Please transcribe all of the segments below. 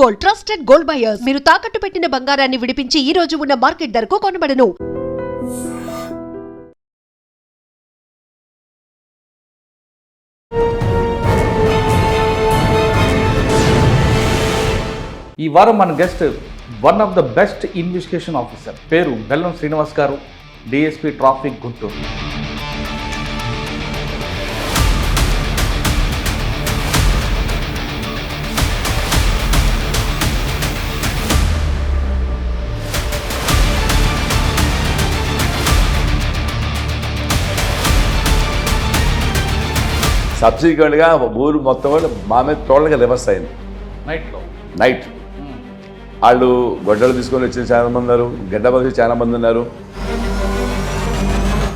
Gold, trusted gold buyers. మీరు తాకట్టు పెట్టిన బంగారాన్ని విడిపించి ఈ రోజు ఉన్న మార్కెట్ ధరకు కొనబడను. ఈ వారం మన guest one of the best investigation officer, పేరు బెల్లం శ్రీనివాస్ గారు, డిఎస్పీ ట్రాఫిక్ గుంటూరు. సబ్సిక్వెంట్గా ఊరు మొత్తం కూడా మా మీద టోటల్గా రివర్స్ అయింది. నైట్ వాళ్ళు గొడ్డలు తీసుకొని వచ్చిన చాలా మంది ఉన్నారు, గడ్డ బదిలి చాలా మంది ఉన్నారు.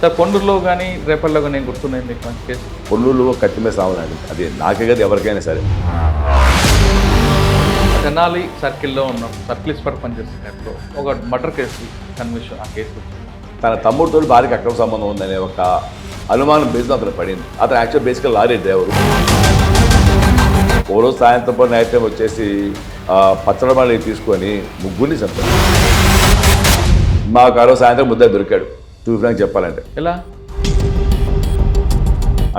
సార్ కొండూరులో కానీ రేపల్లో కానీ నేను గుర్తున్నాయి మీకు మంచి కేసు. కొల్లూరులో కత్తి మీద సావనండి, అది నాకే కదా ఎవరికైనా సరే. తెనాలి సర్కిల్లో ఉన్నాం, సర్కిల్ ఇన్స్పెక్టర్ పనిచేస్తున్నప్పుడు ఒక మర్డర్ కేసు కన్విషన్. ఆ కేసు తన తమ్ముడితో భార్యకి అక్రమ సంబంధం ఉందనే ఒక అనుమానం బేస్లో అతను పడింది. అతను యాక్చువల్ బేసికల్ లారీ డ్రైవరు. ఓ రోజు సాయంత్రం పూట నైట్ టైం వచ్చేసి పచ్చడమాలి తీసుకొని ముగ్గురిని చంపాడు. మాకు ఆ రోజు సాయంత్రం ముద్ద దొరికాడు. చూసినాక చెప్పాలంటే ఎలా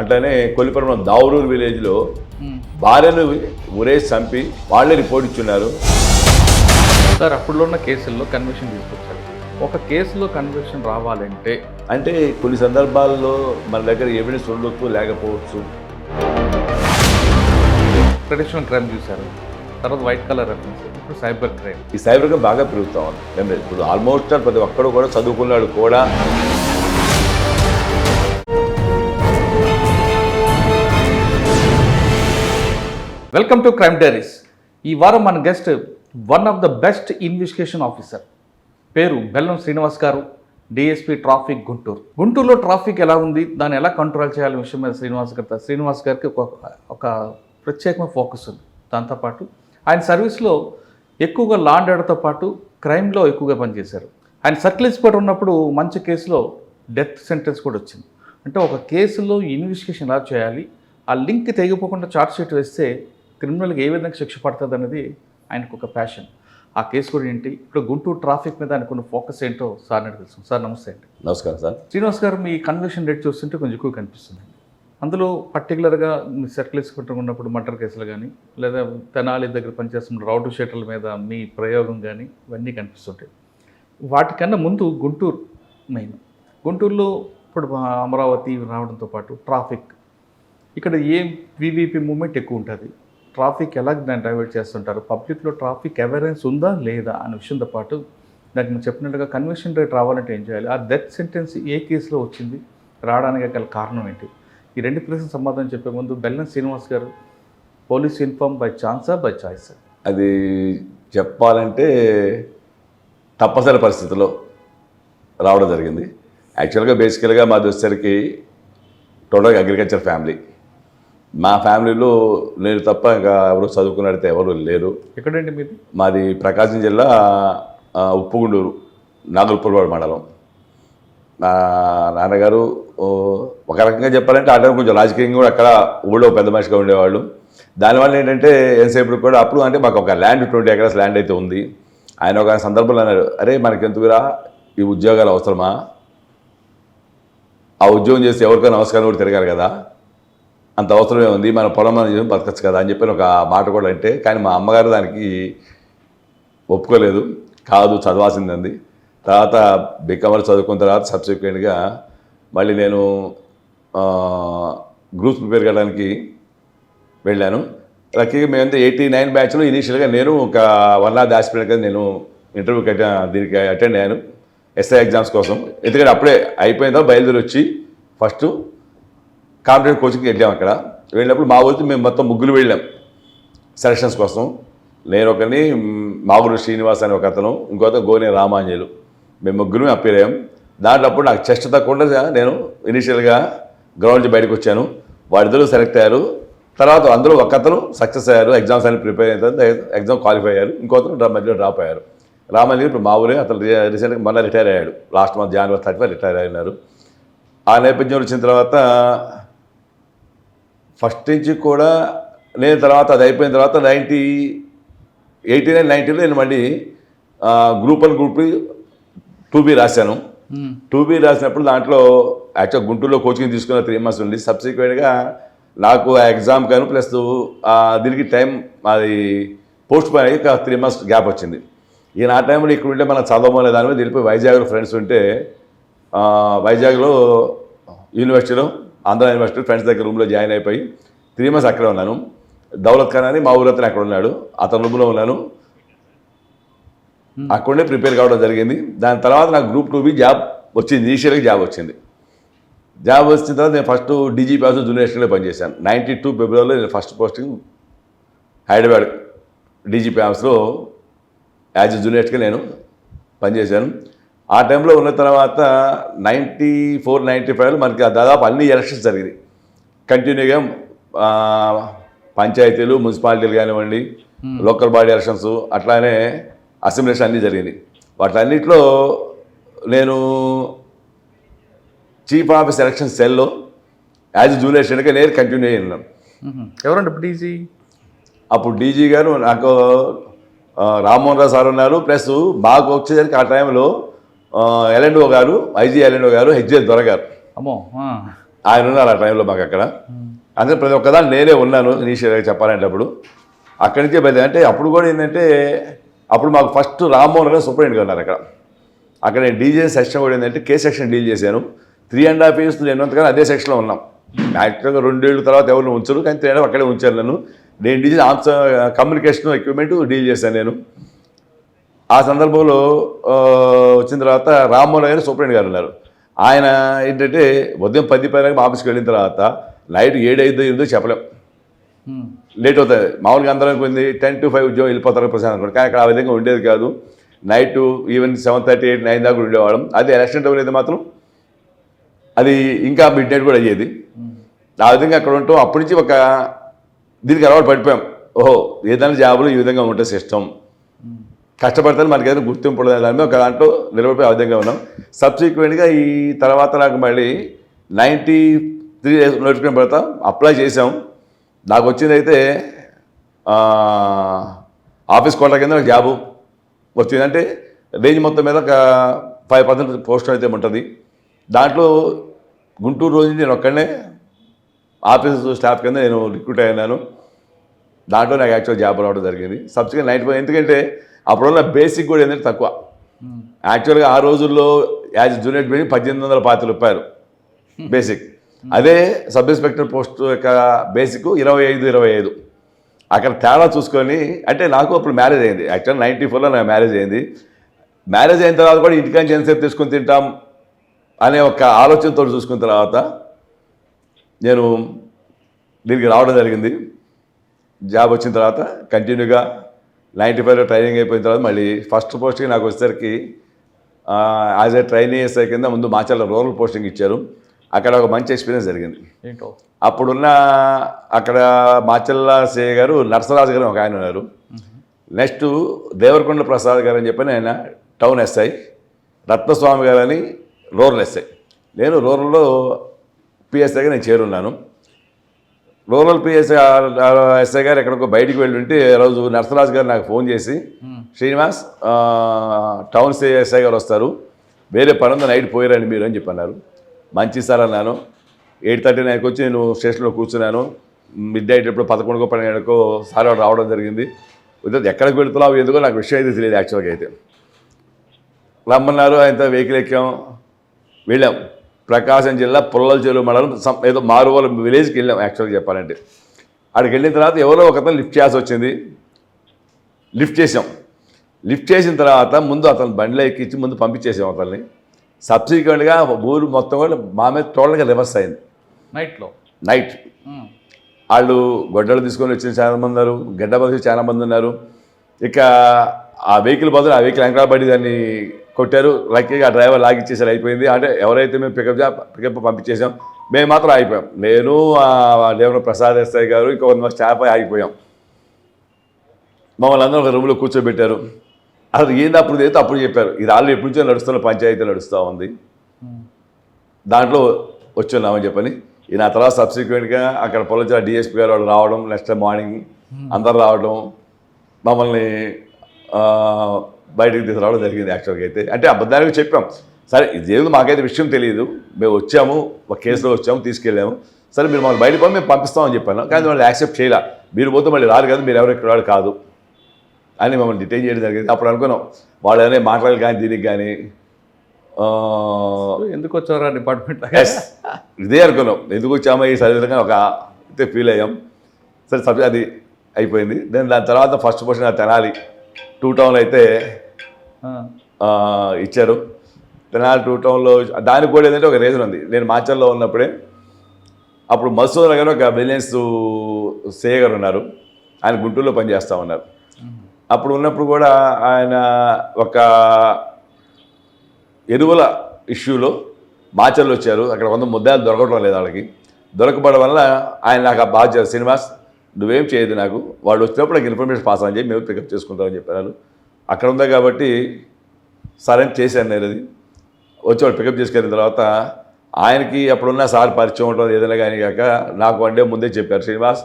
అట్లనే కొల్లిపురం దావురూరు విలేజ్లో భార్యను ఊరేసి చంపి వాళ్ళే రిపోర్ట్ ఇచ్చున్నారు. సార్ అప్పుడులో ఉన్న కేసుల్లో కన్విషన్ తీసుకొచ్చారు. ఒక కేసులో కన్విక్షన్ రావాలంటే అంటే కొన్ని సందర్భాల్లో మన దగ్గర ఎవిడెన్స్ ఉండొచ్చు, లేకపోవచ్చు. ట్రెడిషనల్ క్రైమ్ చూశారు, తర్వాత వైట్ కలర్ రెఫరెన్స్, ఇప్పుడు సైబర్ క్రైమ్. ఈ సైబర్ క్రైమ్ బాగా పెరుగుతా ఉంది. ఇప్పుడు ఆల్మోస్ట్ ప్రతి ఒక్కడు కూడా చదువుకున్నాడు కూడా. Welcome to crime diaries. ఈ వారం మన guest one of the best investigation officer, పేరు బెల్లం శ్రీనివాస్ గారు, డిఎస్పీ ట్రాఫిక్ గుంటూరు. గుంటూరులో ట్రాఫిక్ ఎలా ఉంది, దాన్ని ఎలా కంట్రోల్ చేయాలి విషయం మీద శ్రీనివాస్ గారికి ఒక ప్రత్యేకమైన ఫోకస్ ఉంది. దాంతోపాటు ఆయన సర్వీస్లో ఎక్కువగా లా అండ్ ఆర్డర్తో పాటు క్రైమ్లో ఎక్కువగా పనిచేశారు. ఆయన సర్కిల్ ఇన్స్పెక్టర్ ఉన్నప్పుడు మంచి కేసులో డెత్ సెంటెన్స్ కూడా వచ్చింది. అంటే ఒక కేసులో ఇన్వెస్టిగేషన్ ఎలా చేయాలి, ఆ లింక్ తెగిపోకుండా ఛార్జ్ షీట్ వేస్తే క్రిమినల్కి ఏ విధంగా శిక్ష పడుతుంది అనేది ఆయనకు ఒక ప్యాషన్. ఆ కేసు కూడా ఏంటి, ఇప్పుడు గుంటూరు ట్రాఫిక్ మీద అనుకున్న ఫోకస్ ఏంటో సార్ అని తెలుసు. సార్ నమస్తే అండి. నమస్కారం సార్. శ్రీనివాస్ గారు, మీ కన్విక్షన్ రేట్ చూస్తుంటే కొంచెం ఎక్కువ కనిపిస్తుంది. అందులో పర్టికులర్గా మీ సర్కిల్ ఇన్స్పెక్టర్ ఉన్నప్పుడు మర్డర్ కేసులు కానీ, లేదా తెనాలి దగ్గర పనిచేస్తున్న రౌడీ షీటర్ల మీద మీ ప్రయోగం కానీ ఇవన్నీ కనిపిస్తుంటాయి. వాటికన్నా ముందు గుంటూరు మెయిన్. గుంటూరులో ఇప్పుడు అమరావతి రావడంతో పాటు ట్రాఫిక్, ఇక్కడ వీవీపీ మూవ్మెంట్ ఎక్కువ ఉంటుంది. ట్రాఫిక్ ఎలా దాన్ని డైవర్ట్ చేస్తుంటారు, పబ్లిక్లో ట్రాఫిక్ అవేర్నెస్ ఉందా లేదా అనే విషయంతో పాటు దానికి మీరు చెప్పినట్టుగా కన్విక్షన్ రేట్ రావాలంటే ఏం చేయాలి, ఆ డెత్ సెంటెన్స్ ఏ కేసులో వచ్చింది, రావడానికి గల కారణం ఏంటి, ఈ రెండు ప్రశ్నలకు సమాధానం చెప్పే ముందు బెల్లం శ్రీనివాస్ గారు, పోలీస్ ఇన్ఫార్మ్ బై ఛాన్సా బై చాయిస్? అది చెప్పాలంటే తప్పనిసరి పరిస్థితుల్లో రావడం జరిగింది. యాక్చువల్గా బేసికల్గా మాది వచ్చేసరికి టోటల్గా అగ్రికల్చర్ ఫ్యామిలీ. మా ఫ్యామిలీలో నేను తప్ప ఇంకా ఎవరు చదువుకున్నడితే ఎవరు లేరు. ఎక్కడండి మీది? మాది ప్రకాశం జిల్లా ఉప్పుగుండూరు, నాగులపూర్వాడ మండలం. నా నాన్నగారు ఒక రకంగా చెప్పాలంటే ఆ టైం కొంచెం రాజకీయంగా కూడా అక్కడ ఊళ్ళో పెద్ద మనిషిగా ఉండేవాళ్ళు. దానివల్ల ఏంటంటే ఎంతసేపు కూడా అప్పుడు అంటే మాకు ఒక ల్యాండ్ 20 acres ల్యాండ్ అయితే ఉంది. ఆయన ఒక సందర్భంలో అన్నారు, అరే మనకెందుకురా ఈ ఉద్యోగాలు అవసరమా, ఆ ఉద్యోగం చేసి ఎవరికైనా నమస్కారం కూడా తిరగాలి కదా, అంత అవసరమే ఉంది, మన పొలం మనం బతకచ్చు కదా అని చెప్పి ఒక మాట కూడా అంటే, కానీ మా అమ్మగారు దానికి ఒప్పుకోలేదు. కాదు చదవాల్సిందంది. తర్వాత బికమర్ చదువుకున్న తర్వాత సబ్సిక్వెంట్గా మళ్ళీ నేను గ్రూప్స్ ప్రిపేర్ చేయడానికి వెళ్ళాను. లక్కీగా మేమంతా 89 బ్యాచ్లో ఇనీషియల్గా నేను ఒక 1 lakh ఆస్పిరెంట్ కదా నేను ఇంటర్వ్యూకి దీనికి అటెండ్ అయ్యాను ఎస్ఐ ఎగ్జామ్స్ కోసం. ఎందుకంటే అప్పుడే అయిపోయిన తర్వాత బయలుదేరి వచ్చి ఫస్ట్ కాంపిటేటివ్ కోచింగ్కి వెళ్ళాం. అక్కడ వెళ్ళినప్పుడు మా ఊరికి మేము మొత్తం ముగ్గురు వెళ్ళాం సెలక్షన్స్ కోసం. నేను ఒకరిని, మాగురు శ్రీనివాస్ అని ఒక అతను, ఇంకొక గోనె రామాంజలు, మేము ముగ్గురు అప్పీర్ అయ్యాం. దాంట్లో అప్పుడు నాకు చెస్ట్ తక్కువ నేను ఇనీషియల్గా గ్రౌండ్ నుంచి బయటకు వచ్చాను. వాడిద్దరూ సెలెక్ట్ అయ్యారు. తర్వాత అందరూ ఒక అతను సక్సెస్ అయ్యారు, ఎగ్జామ్స్ అన్ని ప్రిపేర్ అయిన తర్వాత ఎగ్జామ్ క్వాలిఫై అయ్యారు. ఇంకొకరు మధ్యలో డ్రాప్ అయ్యారు. రామాంజలి ఇప్పుడు మా ఊరే, అతను రీసెంట్గా మళ్ళీ రిటైర్ అయ్యాడు. లాస్ట్ మంత్ January 31 రిటైర్ అయినారు. ఆ నేపథ్యం వచ్చిన తర్వాత ఫస్ట్ నుంచి కూడా నేను తర్వాత అది అయిపోయిన తర్వాత 89, 90లో నేను మళ్ళీ గ్రూప్ 1, గ్రూప్ 2B రాశాను. 2B రాసినప్పుడు దాంట్లో యాక్చువల్ గుంటూరులో కోచింగ్ తీసుకున్న 3 months ఉంది. సబ్సిక్వెంట్గా నాకు ఆ ఎగ్జామ్ కానీ ప్లస్ దీనికి టైం అది పోస్ట్ పోయిన ఒక 3 months గ్యాప్ వచ్చింది. ఈయన ఆ టైంలో ఇక్కడ ఉంటే మనం చదవమనే దాని మీద వెళ్ళిపోయి వైజాగ్లో ఫ్రెండ్స్ ఉంటే వైజాగ్లో యూనివర్సిటీలో ఆంధ్ర యూనివర్సిటీ ఫ్రెండ్స్ దగ్గర రూమ్లో జాయిన్ అయిపోయి 3 months అక్కడే ఉన్నాను. దౌలత్ ఖాన్ అని మా ఊరు అతను అక్కడ ఉన్నాడు, అతని రూమ్లో ఉన్నాను. అక్కడే ప్రిపేర్ కావడం జరిగింది. దాని తర్వాత నాకు గ్రూప్ 2B జాబ్ వచ్చింది, ఇనీషియల్గా జాబ్ వచ్చింది. జాబ్ వచ్చిన తర్వాత నేను ఫస్ట్ డీజీపీ ఆఫీస్ జూనియర్ పనిచేశాను. 92 ఫిబ్రవరిలో నేను ఫస్ట్ పోస్టింగ్ హైదరాబాద్ డీజీపీ ఆఫీస్లో యాజ్ జూనియర్గా నేను పనిచేశాను. ఆ టైంలో ఉన్న తర్వాత 94, 95లో మనకి దాదాపు అన్ని ఎలక్షన్స్ జరిగింది కంటిన్యూగా. పంచాయతీలు, మున్సిపాలిటీలు కానివ్వండి, లోకల్ బాడీ ఎలక్షన్స్, అట్లానే అసెంబ్లీ ఎలక్షన్ అన్నీ జరిగినాయి. వాటన్నిటిలో నేను చీఫ్ ఆఫీస్ ఎలక్షన్ సెల్లో యాజ్ జూనియర్ నేను కంటిన్యూ అయ్యి ఉన్నాను. ఎవరండి ఇప్పుడు డీజీ? అప్పుడు డీజీ గారు నాకు రామ్మోహన్ రావు సార్ ఉన్నారు, ప్లస్ మాకు వచ్చేసరికి ఆ టైంలో ఎల్ఎన్ఓ గారు, ఐజీ ఎల్ఎన్ఓ గారు, హెచ్జే దొర గారు, అమ్మో, ఆయన ఉన్నారు ఆ టైంలో మాకు అక్కడ. అందుకే ప్రతి ఒక్కదాన్ని నేనే ఉన్నాను ఇనీషియల్గా చెప్పాలంటే. అప్పుడు అక్కడి నుంచే బయట అంటే అప్పుడు కూడా ఏంటంటే అప్పుడు మాకు ఫస్ట్ రామ్మోహన్ గారు సూపరింటెండెంట్గా ఉన్నారు అక్కడ నేను డీల్ చేసిన సెక్షన్ కూడా ఏంటంటే కే సెక్షన్ డీల్ చేశాను. 3.5 years నేను ఎంతగానో అదే సెక్షన్లో ఉన్నాం. యాక్చువల్గా 2 ఏళ్ళ తర్వాత ఎవరిని ఉంచరు, కానీ 3 అక్కడే ఉంచారు నన్ను. నేను డీల్ కమ్యూనికేషన్ ఎక్విప్మెంట్ డీల్ చేశాను నేను. ఆ సందర్భంలో వచ్చిన తర్వాత రామ్మోహన్ గారు సూపరింటెండెంట్ గారు ఉన్నారు. ఆయన ఏంటంటే ఉదయం 10 ఆఫీస్కి వెళ్ళిన తర్వాత నైట్ 7, 5 అయిందో చెప్పలేం, లేట్ అవుతుంది. మామూలుగా అందరం కొంది 10 to 5 ఉద్యోగం వెళ్ళిపోతారు ప్రశాంత్ అనుకోండి, కానీ అక్కడ ఆ విధంగా ఉండేది కాదు. నైట్ ఈవెన్ 7:30, 8, 9 దాకా ఉండేవాళ్ళం. అదే ఎలక్షన్ టైం అయితే మాత్రం అది ఇంకా మిడ్ నైట్ కూడా అయ్యేది. ఆ విధంగా అక్కడ ఉంటాం. అప్పటి నుంచి ఒక దీనికి అలవాటు పడిపోయాం. ఓహో, ఏదైనా జాబులు ఈ విధంగా ఉంటుంది సిస్టమ్, కష్టపడితే మనకి ఏదైనా గుర్తింపు ఉండదు దాని మీద ఒక దాంట్లో నిలబడిపోయి ఆ విధంగా ఉన్నాం. సబ్సిక్వెంట్గా ఈ తర్వాత నాకు మళ్ళీ 93 నోటిఫికేషన్ పడతాం, అప్లై చేసాం. నాకు వచ్చిందైతే ఆఫీస్ కోటా కింద నాకు జాబు వచ్చిందంటే రేంజ్ మొత్తం మీద ఒక 5% పోస్ట్ అయితే ఉంటుంది. దాంట్లో గుంటూరు రోజు నేను ఒక్కడనే ఆఫీస్ స్టాఫ్ కింద నేను రిక్రూట్ అయినాను. దాంట్లో నాకు యాక్చువల్ జాబ్ రావడం జరిగింది. సబ్సిక్వెంట్ 95, ఎందుకంటే అప్పుడున్న బేసిక్ కూడా ఏంటంటే తక్కువ. యాక్చువల్గా ఆ రోజుల్లో యాజ్ జూనియర్ 1850 రూపాయలు బేసిక్. అదే సబ్ ఇన్స్పెక్టర్ పోస్ట్ యొక్క బేసిక్ 25. అక్కడ తేడా చూసుకొని, అంటే నాకు అప్పుడు మ్యారేజ్ అయింది. యాక్చువల్ 94లో నాకు మ్యారేజ్ అయింది. మ్యారేజ్ అయిన తర్వాత కూడా ఇంటికాంచి ఎంతసేపు తీసుకొని తింటాం అనే ఒక ఆలోచనతో చూసుకున్న తర్వాత నేను దీనికి రావడం జరిగింది. జాబ్ వచ్చిన తర్వాత కంటిన్యూగా 95లో ట్రైనింగ్ అయిపోయిన తర్వాత మళ్ళీ ఫస్ట్ పోస్టింగ్ నాకు వచ్చేసరికి యాజ్ ఏ ట్రైనింగ్ ఎస్ఐ కింద ముందు మాచర్ల రూరల్ పోస్టింగ్ ఇచ్చారు. అక్కడ ఒక మంచి ఎక్స్పీరియన్స్ జరిగింది. అప్పుడున్న అక్కడ మాచర్ల సిఐ గారు నరసరాజు గారు ఒక ఆయన ఉన్నారు. నెక్స్ట్ దేవరకొండ ప్రసాద్ గారు అని చెప్పి ఆయన టౌన్ ఎస్ఐ, రత్నస్వామి గారు అని రూరల్ ఎస్ఐ. నేను రూరల్లో పిఎస్ఐగా నేను చేరున్నాను. రూరల్ ఎస్ఐ గారు ఎక్కడికో బయటికి వెళ్ళి ఉంటే రోజు నరసరాజు గారు నాకు ఫోన్ చేసి, శ్రీనివాస్ టౌన్ ఎస్ఐ గారు వస్తారు, వేరే పనుంది, నైట్ పోయారండి మీరు అని చెప్పన్నారు. మంచి సార్ అన్నాను. 8:39కి వచ్చి నేను స్టేషన్లో కూర్చున్నాను. మిడ్ నైట్ ఎప్పుడు 11కో 12కో సార్ రావడం జరిగింది. ఎక్కడికి వెళుతున్నావు ఎందుకో నాకు విషయం అయితే తెలియదు. యాక్చువల్గా అయితే రమ్మన్నారు, ఆయనతో వెహికల్ ఎక్కాం, వెళ్ళాం. ప్రకాశం జిల్లా పుల్లల చెరువు మండలం ఏదో మారువల విలేజ్కి వెళ్ళాం యాక్చువల్గా చెప్పాలంటే. అక్కడికి వెళ్ళిన తర్వాత ఎవరో ఒకతను లిఫ్ట్ చేయాల్సి వచ్చింది. లిఫ్ట్ చేసాం. లిఫ్ట్ చేసిన తర్వాత ముందు అతను బండిలో ఎక్కించి ముందు పంపించేసాం అతన్ని. సబ్సిక్వెంట్గా ఊరు మొత్తం కూడా మా మీద టోటల్గా రివర్స్ అయింది. నైట్ వాళ్ళు గొడ్డలు తీసుకొని వచ్చిన చాలా మంది ఉన్నారు, గడ్డ బదిలి చాలా మంది ఉన్నారు. ఇక ఆ వెహికల్ బదులు ఆ వెహికల్ వెనకాలబడి దాన్ని కొట్టారు. లక్కీగా ఆ డ్రైవర్ లాగిచ్చేసారు, అయిపోయింది. అంటే ఎవరైతే మేము పికప్ పంపించేసాం, మేము మాత్రం ఆగిపోయాం. నేను దేవర ప్రసాద్ ఎస్ఐ గారు ఇంకో స్టాఫ్ ఆగిపోయాం. మమ్మల్ని అందరూ ఒక రూమ్లో కూర్చోబెట్టారు. అసలు ఏంది అప్పుడు అయితే అప్పుడు చెప్పారు, ఇది ఆల్రెడీ ఎప్పటి నుంచో నడుస్తున్న పంచాయతీ నడుస్తూ ఉంది, దాంట్లో వచ్చున్నామని చెప్పని. ఈయన ఆ తర్వాత సబ్సిక్వెంట్గా అక్కడ పొలచా డిఎస్పీ గారు వాళ్ళు రావడం, నెక్స్ట్ మార్నింగ్ అందరు రావడం, మమ్మల్ని ఆ, బయటికి తీసుకురావడం జరిగింది యాక్చువల్గా అయితే. అంటే అబద్ధానికి చెప్పాం, సరే ఇదేదో మాకైతే విషయం తెలియదు, మేము వచ్చాము ఒక కేసులో వచ్చాము తీసుకెళ్ళాము, సరే మీరు మమ్మల్ని బయట పోయి మేము పంపిస్తామని చెప్పాను. కానీ వాళ్ళు యాక్సెప్ట్ చేయాల, మీరు పోతే మళ్ళీ రారు కదా, మీరు ఎవరు ఇక్కడ వాడు కాదు అని మమ్మల్ని డిటైన్ చేయడం జరిగింది. అప్పుడు అనుకున్నాం వాళ్ళు ఏమైనా మాట్లాడాలి కానీ దీనికి కానీ ఎందుకు వచ్చారా డిపార్ట్మెంట్? ఇదే అనుకున్నాం, ఎందుకు వచ్చామో ఈ సర్వీస్గా ఒక అయితే ఫీల్ అయ్యాం. సరే సబ్జెక్ట్ అది అయిపోయింది. దాని తర్వాత ఫస్ట్ పొజిషన్ తెనాలి 2 టౌన్లో అయితే ఇచ్చారు. తెనాలి 2 టౌన్లో దానికి కూడా ఏంటంటే ఒక రీజన్ ఉంది. నేను మాచర్లో ఉన్నప్పుడే అప్పుడు మసూద్ గారు ఒక బిజినెస్ సేయ గారు ఉన్నారు, ఆయన గుంటూరులో పనిచేస్తూ ఉన్నారు. అప్పుడు ఉన్నప్పుడు కూడా ఆయన ఒక ఎరువుల ఇష్యూలో మాచర్లు వచ్చారు. అక్కడ 100 ముద్దాలు దొరకడం లేదు వాళ్ళకి. దొరకపోవడం వల్ల ఆయన నాకు బాగా శ్రీనివాస్ నువ్వేం చేయదు, నాకు వాళ్ళు వచ్చినప్పుడు నాకు ఇన్ఫర్మేషన్ పాస్ అని చెప్పి మేము పికప్ చేసుకుంటామని చెప్పారు. అక్కడ ఉందా కాబట్టి సరే చేశాను నేను. అది వచ్చి వాళ్ళు పికప్ చేసుకెళ్ళిన తర్వాత ఆయనకి అప్పుడున్న సార్ పరిచయం ఉంటుంది ఏదైనా కానీ కాక నాకు వన్ డే ముందే చెప్పారు, శ్రీనివాస్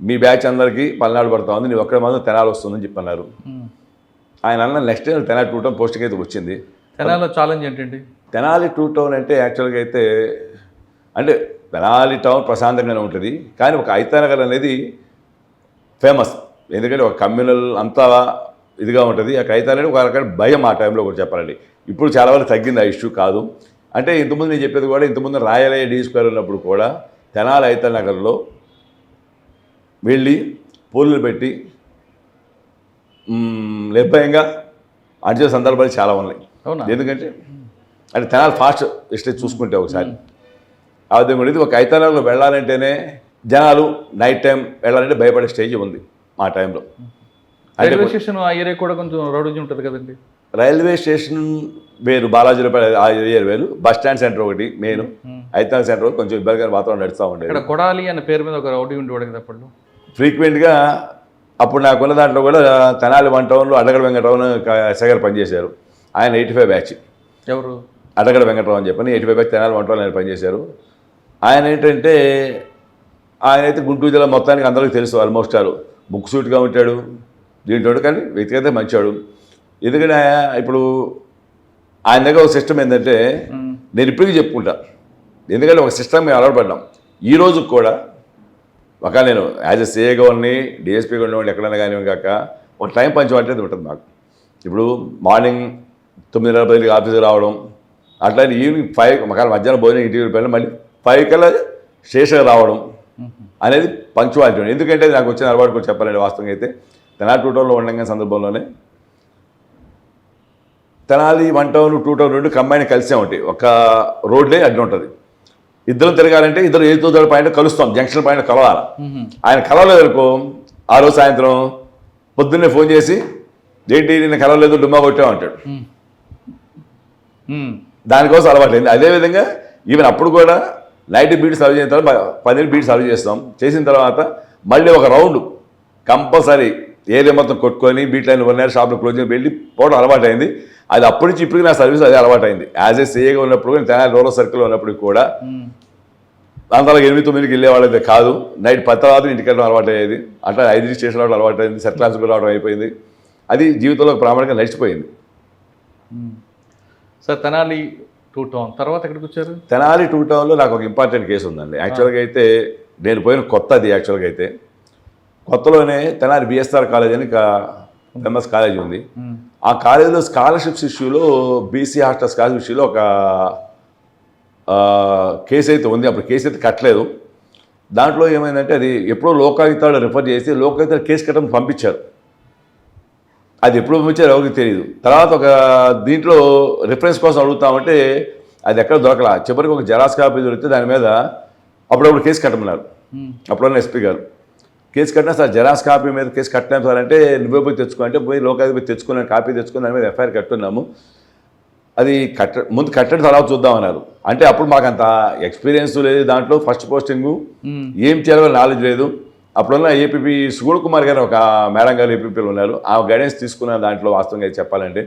మీ బ్యాచ్ అందరికీ పల్నాడు పడతా ఉంది, నువ్వు ఒక్కడ మాత్రం తెనాలి వస్తుందని చెప్పన్నారు. ఆయన అన్న next day Tenali 2 town posting అయితే వచ్చింది. తెనాలిలో ఛాలెంజ్ ఏంటండి? తెనాలి 2 టౌన్ అంటే యాక్చువల్గా అయితే అంటే తెనాలి టౌన్ ప్రశాంతంగానే ఉంటుంది, కానీ ఒక ఐతానగర్ అనేది ఫేమస్. ఎందుకంటే ఒక కమ్యూనల్ అంతా ఇదిగా ఉంటుంది. ఆ ఐతానగర్ ఒక రకమైన భయం ఆ టైంలో కూడా చెప్పాలండి. ఇప్పుడు చాలా వరకు తగ్గింది ఆ ఇష్యూ కాదు. అంటే ఇంతకుముందు నేను చెప్పేది కూడా ఇంతకుముందు రాయలయ్య డి స్క్వేర్ ఉన్నప్పుడు కూడా తెనాలి ఐతానగర్లో వెళ్ళి పోలీలు పెట్టి నిర్భయంగా అడిచే సందర్భాలు చాలా ఉన్నాయి. ఎందుకంటే అంటే తెనాలి ఫాస్ట్ ఎస్టేజ్ చూసుకుంటే ఒకసారి ఆ విధంగా ఉండేది. ఒక ఐతానగర్లో వెళ్ళాలంటేనే జనాలు నైట్ టైం వెళ్ళాలంటే భయపడే స్టేజ్ ఉంది మా టైంలో. రైల్వే స్టేషన్ ఆ ఏరియా కూడా కొంచెం రోడ్డు ఉంటుంది కదండి. రైల్వే స్టేషన్ వేరు, బాలాజీపేట ఆ ఏరియా వేరు, బస్ స్టాండ్ సెంటర్ ఒకటి మెయిన్, ఐతానగర్ సెంటర్ ఒకటి కొంచెం ఇబ్బందిగా వాతావరణం నడుస్తూ ఉండేది. ఇక్కడ కొడాలి అనే పేరు మీద ఒక రౌడీ ఉండేవాడు కదా అప్పుడు. ఫ్రీక్వెంట్గా అప్పుడు నాకున్న దాంట్లో కూడా తెనాలి 1 టౌన్లో అడ్డగడ వెంకటరావు సెగర్ పనిచేశారు. ఆయన 85 బ్యాచ్. ఎవరు? అడ్డగడ వెంకటరావు అని చెప్పని 85 బ్యాచ్ తెనాలి 1 టౌన్ ఆయన పనిచేశారు. ఆయన ఏంటంటే ఆయన అయితే గుంటూరు జిల్లా మొత్తానికి అందరికీ తెలుసు, ఆల్మోస్ట్ బుక్ సూట్గా ఉంటాడు దీంట్లో, కానీ వ్యక్తిగత మంచివాడు. ఎందుకంటే ఇప్పుడు ఆయన దగ్గర ఒక సిస్టమ్ ఏంటంటే నేను ఇప్పటికీ చెప్పుకుంటా, ఎందుకంటే ఒక సిస్టమ్ మేము అలవాటు పడ్డాం. ఈ రోజు కూడా ఒక నేను యాజ్ ఎ సిఏగా ఉన్ని డిఎస్పీగా ఉండేవాడిని ఎక్కడైనా కానివ్వండి కాక ఒక టైం పంచమంటే ఉంటుంది మాకు. ఇప్పుడు మార్నింగ్ 9:30 ఆఫీస్కి రావడం, అట్లానే ఈవినింగ్ 5 మధ్యాహ్నం భోజనం ఇంటికి వెళ్ళిపోయినా మళ్ళీ 5 కల్లా స్టేషన్కి రావడం అనేది పంక్చువాలిటీ. ఎందుకంటే నాకు వచ్చిన అలవాటు కూడా చెప్పాలండి. వాస్తవంగా అయితే తెనాలి 2 టౌన్లో ఉండగా సందర్భంలోనే తెనాలి 1 టౌన్ 2 టౌన్ 2 కంబైన్ కలిసే ఉంటాయి, ఒక రోడ్లే అడ్డు ఉంటుంది. ఇద్దరు తిరగాలంటే ఇద్దరు ఏదో పాయింట్ కలుస్తాం, జంక్షన్ పాయింట్ కలవాలి. ఆయన కలవలేదు అనుకో, ఆ రోజు సాయంత్రం పొద్దున్నే ఫోన్ చేసి ఏంటి నిన్న కలవలేదు డుమ్మా కొట్టామంటాడు. దానికోసం అలవాటైంది. అదేవిధంగా ఈవెన్ అప్పుడు కూడా నైట్ బీట్ సర్వ్ చేసిన తర్వాత 10 బీట్ సర్వ్ చేస్తాం. చేసిన తర్వాత మళ్ళీ ఒక రౌండ్ కంపల్సరీ ఏరియా మొత్తం కొట్టుకొని బీట్ లైన్ 1 hour షాప్లో క్లోజ్ వెళ్ళి పోవడం అలవాటైంది. అది అప్పటి నుంచి ఇప్పటికి నా సర్వీస్ అదే అలవాటైంది. యాజ్ ఏ సిఏగా ఉన్నప్పుడు కానీ తెనాలి రూరల్ సర్కిల్లో ఉన్నప్పుడు కూడా అంతలో 8-9కి వెళ్ళేవాళ్ళైతే కాదు, నైట్ 10 తర్వాత ఇంటికి వెళ్ళడం అలవాటు అయ్యేది. అట్లా 5 స్టేషన్ రావడం అలవాటు అయింది, సెట్ క్లాస్కి రావడం అయిపోయింది. అది జీవితంలో ప్రామాణికంగా నడిచిపోయింది. సార్ తెనాలి 2 టౌన్ తర్వాత ఎక్కడికి వచ్చారు? తెనాలి 2 టౌన్లో నాకు ఒక ఇంపార్టెంట్ కేసు ఉందండి. యాక్చువల్గా అయితే నేను పోయిన కొత్తది. యాక్చువల్గా అయితే కొత్తలోనే తెనాలి బిఎస్ఆర్ కాలేజ్ అని ఫేమస్ కాలేజ్ ఉంది. ఆ కాలేజీలో స్కాలర్షిప్స్ ఇష్యూలో బీసీ హాస్టల్ స్కాలర్షిప్ ఇష్యూలో ఒక కేసు అయితే ఉంది. అప్పుడు కేసు అయితే కట్టలేదు. దాంట్లో ఏమైందంటే అది ఎప్పుడో లోకాయుక్తాలు రిఫర్ చేసి లోకాయుక్తాలు కేసు కట్టడం పంపించారు. అది ఎప్పుడు పంపించారు ఎవరికి తెలియదు. తర్వాత ఒక దీంట్లో రిఫరెన్స్ కోసం అడుగుతామంటే అది ఎక్కడ దొరకలా. చివరికి ఒక జెరాక్స్ కాపీ దొరికితే దాని మీద అప్పుడప్పుడు కేసు కట్టమన్నారు. అప్పుడున్న ఎస్పీ గారు కేసు కట్టినా సార్ జెరాక్స్ కాపీ మీద కేసు కట్టినాం సార్ అంటే నువ్వే పోయి తెచ్చుకో అంటే పోయి లోకాయుక్త పోయి తెచ్చుకున్నాను, కాపీ తెచ్చుకుని దాని మీద ఎఫ్ఐఆర్ కట్టున్నాము. అది ముందు కట్టడం తర్వాత చూద్దామన్నారు. అంటే అప్పుడు మాకు అంత ఎక్స్పీరియన్స్ లేదు, దాంట్లో ఫస్ట్ పోస్టింగు ఏం చేయాలో నాలెడ్జ్ లేదు. అప్పుడున్న ఏపీపీ సుగుణ్ కుమార్ గారు ఒక మేడం గారు ఏపీపీలు ఉన్నారు, ఆ గైడెన్స్ తీసుకున్న దాంట్లో వాస్తవంగా చెప్పాలంటే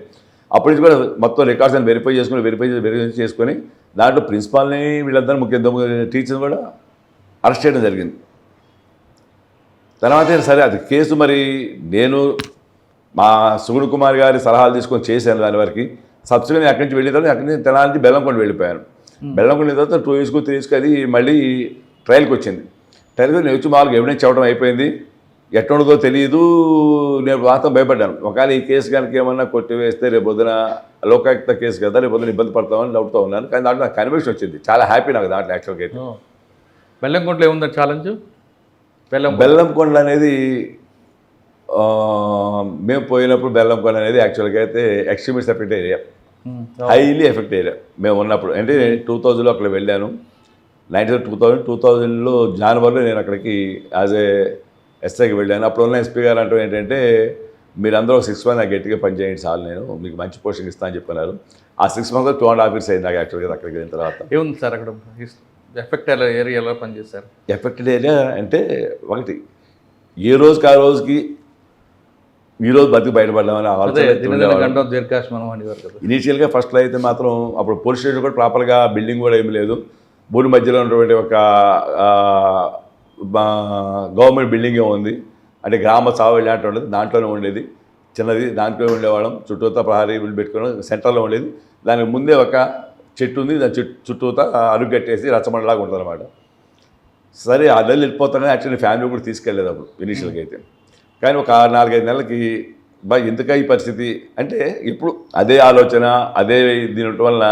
అప్పటి నుంచి కూడా మొత్తం రికార్డ్స్ అని వెరిఫై చేసుకొని దాంట్లో ప్రిన్సిపాల్ని వీళ్ళందరూ ముఖ్య టీచర్స్ కూడా అరెస్ట్ చేయడం జరిగింది. తర్వాత సరే అది కేసు మరి నేను మా సుగుడు కుమార్ గారి సలహాలు తీసుకొని చేశాను దాని వరకు. సబ్సిడీ అక్కడి నుంచి వెళ్ళిన తర్వాత అక్కడి నుంచి తెనాలి నుంచి బెల్లంకొండ వెళ్ళిపోయాను. బెల్లంకొండ తర్వాత 2 years 3 years అది మళ్ళీ ట్రయల్కి వచ్చింది. ట్రయల్కి నేను వచ్చి మామూలుగా ఎవిడెన్స్ చెప్పడం అయిపోయింది. ఎట్లుండదో తెలియదు. నేను మాత్రం భయపడ్డాను, ఒకవేళ ఈ కేసు కనుక ఏమన్నా కొట్టివేస్తే రేపు పొద్దున లోకాయుక్త కేసు కదా, రేపు పొద్దున ఇబ్బంది పడతామని డౌట్తో ఉన్నాను. కానీ దాంట్లో నాకు కన్విక్షన్ వచ్చింది. చాలా హ్యాపీ నాకు దాంట్లో యాక్చువల్గా అయితే. బెల్లంకొండలో ఏముందా ఛాలెంజ్? బెల్లంకొండ అనేది మేము పోయినప్పుడు బెల్లంకొండ అనేది యాక్చువల్గా అయితే extremist effect area, highly effect area మేము ఉన్నప్పుడు. అంటే 2000లో అక్కడ వెళ్ళాను. 2000లో జనవరిలో నేను అక్కడికి యాజ్ ఏ ఎస్ఐకి వెళ్ళాను. అప్పుడు ఉన్న ఎస్పీ గారు అంటూ ఏంటంటే, మీరందరూ 6 months నాకు గట్టిగా పనిచేయండి చాలు, నేను మీకు మంచి పోస్టింగ్ ఇస్తాను అని చెప్పినారు. ఆ 6 months 2.5 years అయింది నాకు యాక్చువల్గా అక్కడికి వెళ్ళిన తర్వాత. ఏముంది సార్ అక్కడ ఎఫెక్ట్ ఏరియా ఎలా పనిచేశారు? ఎఫెక్టెడ్ ఏరియా అంటే ఒకటి, ఏ రోజుకి ఆ రోజుకి ఈ రోజు బతికి బయటపడ్డామని ఇనీషియల్గా ఫస్ట్లో అయితే మాత్రం అప్పుడు పోలీస్ స్టేషన్ కూడా ప్రాపర్గా బిల్డింగ్ కూడా ఏమీ లేదు. ఊరి మధ్యలో ఉన్నటువంటి ఒక గవర్నమెంట్ బిల్డింగే ఉంది. అంటే గ్రామ సాగు ఇలాంటి ఉండేది, దాంట్లోనే ఉండేది చిన్నది, దాంట్లో ఉండేవాళ్ళం. చుట్టూతా ప్రహారీ పెట్టుకుని సెంటర్లో ఉండేది. దానికి ముందే ఒక చెట్టు ఉంది, దాని చుట్టూతా అరుగు కట్టేసి రచ్చబండలాగా ఉంటుంది అనమాట. సరే ఆ నెలలు వెళ్ళిపోతానని యాక్చువల్లీ ఫ్యామిలీ కూడా తీసుకెళ్ళలేదు అప్పుడు ఇనీషియల్గా అయితే. కానీ ఒక 4-5 నెలలకి ఎందుక ఈ పరిస్థితి అంటే ఇప్పుడు అదే ఆలోచన అదే దీని వల్ల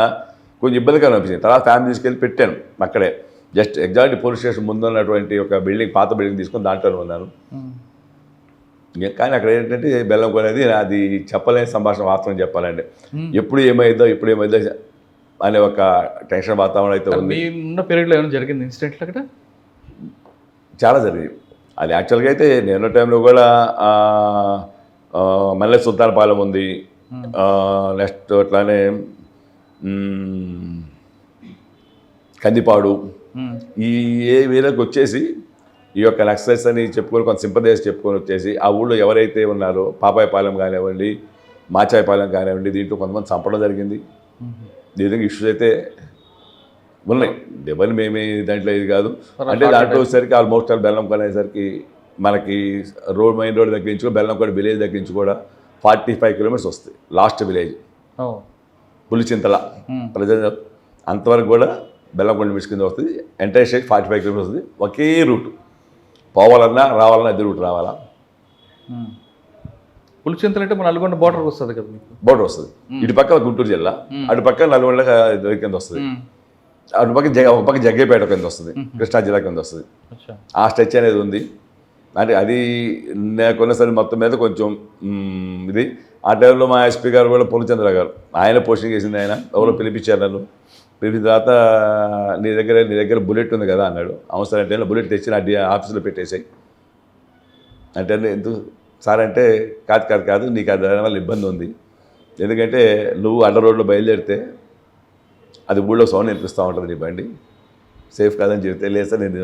కొంచెం ఇబ్బందికరం అనిపించింది. తర్వాత ఫ్యామిలీ తీసుకెళ్ళి పెట్టాను అక్కడే, జస్ట్ ఎగ్జాక్ట్ పోలీస్ స్టేషన్ ముందు ఉన్నటువంటి ఒక బిల్డింగ్, పాత బిల్డింగ్ తీసుకొని దాంట్లోనే ఉన్నాను. కానీ అక్కడ ఏంటంటే బెల్లంకొండ అనేది అది చెప్పలేని సంభాషణ, వాస్తవం చెప్పాలంటే ఎప్పుడు ఏమైందో అనే ఒక టెన్షన్ వాతావరణం అయితే ఉంది. ఉన్న పీరియడ్లో ఏమైనా జరిగింది ఇన్సిడెంట్లు అక్కడ? చాలా జరిగింది. అది యాక్చువల్గా అయితే నేను టైంలో కూడా మల్లె సుల్తాన్పాలెం ఉంది, నెక్స్ట్ అట్లానే కందిపాడు, ఈ ఏరియాకి వచ్చేసి ఈ యొక్క నక్సలైట్స్ అని చెప్పుకొని కొంత సింపదేశ్ చెప్పుకొని వచ్చేసి ఆ ఊళ్ళో ఎవరైతే ఉన్నారో పాపాయపాలెం కానివ్వండి, మాచాయపాలెం కానివ్వండి, దీంట్లో కొంతమంది చంపడం జరిగింది. దీనికి ఇష్యూస్ అయితే ఉన్నాయి. దెబ్బలు మేమే దాంట్లో ఇది కాదు. అంటే దాంట్లో వచ్చేసరికి ఆల్మోస్ట్ బెల్లంకొండ అనేసరికి మనకి మెయిన్ రోడ్ దగ్గర నుంచి బెల్లంకొండ విలేజ్ దగ్గర నుంచి కూడా 45 kilometers వస్తుంది. లాస్ట్ విలేజ్ పులిచింతల ప్రజెంట్ అంతవరకు కూడా బెల్లంకొండ మిస్ కింద వస్తుంది. ఎంటైర్ స్టేట్ 45 kilometers వస్తుంది. ఒకే రూట్, పోవాలన్నా రావాలన్నా ఇద్దరు రూట్ రావాలా. పులిచింతలు అంటే మన నల్గొండ బోర్డర్ వస్తుంది కదా, బోర్డర్ వస్తుంది. ఇటు పక్క గుంటూరు జిల్లా, అటు పక్క నల్గొండ కింద వస్తుంది. అటు పక్క ఒక పక్క జగ్గేపేట కింద వస్తుంది, కృష్ణా జిల్లా కింద వస్తుంది. ఆ స్ట్రెచ్ అనేది ఉంది. అంటే అది కొన్నిసారి మొత్తం మీద కొంచెం ఇది. ఆ టైంలో మా ఎస్పీ గారు కూడా పూర్ణచంద్ర గారు, ఆయన పోస్టింగ్ చేసింది. ఆయన ఎవరో పిలిపించారు నన్ను. పిలిచిన తర్వాత నీ దగ్గర బుల్లెట్ ఉంది కదా అన్నాడు. అవసరం అంటే బుల్లెట్ తెచ్చి నా ఆఫీస్లో పెట్టేసాయి అంటే, ఎందుకు సార్ అంటే, కాదు నీకు దానివల్ల ఇబ్బంది ఉంది, ఎందుకంటే నువ్వు అడ్డ రోడ్లో బయలుదేరితే అది ఊళ్ళో సౌండ్ వినిపిస్తూ ఉంటుంది, నీ బండి సేఫ్ కాదని చెప్తే లేదు సార్ నేను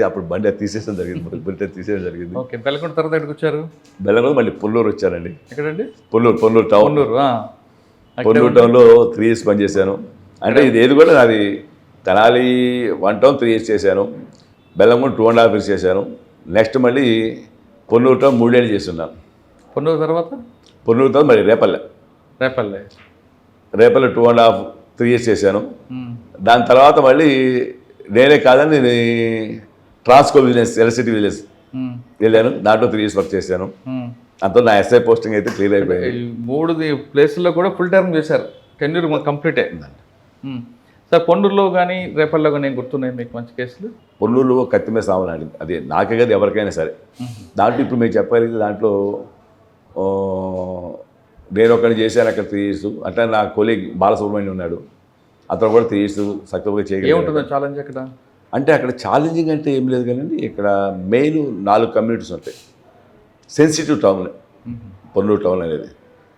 అప్పుడు బండి అది తీసేయడం జరిగింది, బుల్లెట్ తీసేయడం జరిగింది. ఓకే, బెల్లంకొండ తర్వాత ఎక్కడికి వచ్చారు? బెల్లంకొండ మళ్ళీ పొల్లూరు వచ్చానండి. ఎక్కడండి? పొల్లూరు టౌన్. పొల్లూరు టౌన్లో 3 years పనిచేశాను. అంటే ఇది ఏది కూడా నాది తెనాలి 1 town 3 years చేశాను, బెల్లంకొండ 2.5 years చేశాను. నెక్స్ట్ మళ్ళీ పొన్నూరు టౌన్ 3 ఏళ్ళు చేస్తున్నాను. పొన్నూరు తర్వాత మళ్ళీ రేపల్లె 2.5-3 years చేశాను. దాని తర్వాత మళ్ళీ నేనే కాదని నేను ట్రాన్స్కో విజిలెన్స్ ఎలక్ట్రిసిటీ విజిలెన్స్ వెళ్ళాను. దాంట్లో 3 years వర్క్ చేశాను. అంతా నా ఎస్ఐ పోస్టింగ్ అయితే క్లియర్ అయిపోయింది. 3 ప్లేసుల్లో కూడా ఫుల్ టర్మ్ చేశారు. టెన్యూర్ కంప్లీట్ అయిందండి. సార్ పొన్నూరులో కానీ రేపల్లో కానీ ఏం గుర్తున్నాయి మీకు మంచి కేసులు? పొన్నూరులో కత్తిమే సామనాడి, అది నాకే కదా ఎవరికైనా సరే. దాంట్లో ఇప్పుడు మేము చెప్పగలిగితే దాంట్లో నేను ఒకటి చేశాను అక్కడ 3 years. అట్లా నా కొలీగ్ బాలసుబ్రహ్మణ్యం ఉన్నాడు, అతను కూడా 3 years సక్సెస్ఫుల్గా చేయగలిగాడు. ఏముంటుందో ఛాలెంజ్ అక్కడ? అంటే అక్కడ ఛాలెంజింగ్ అంటే ఏం లేదు కానీ ఇక్కడ మెయిన్ 4 communities ఉంటాయి. సెన్సిటివ్ టౌన్ పొన్నూరు టౌన్ అనేది.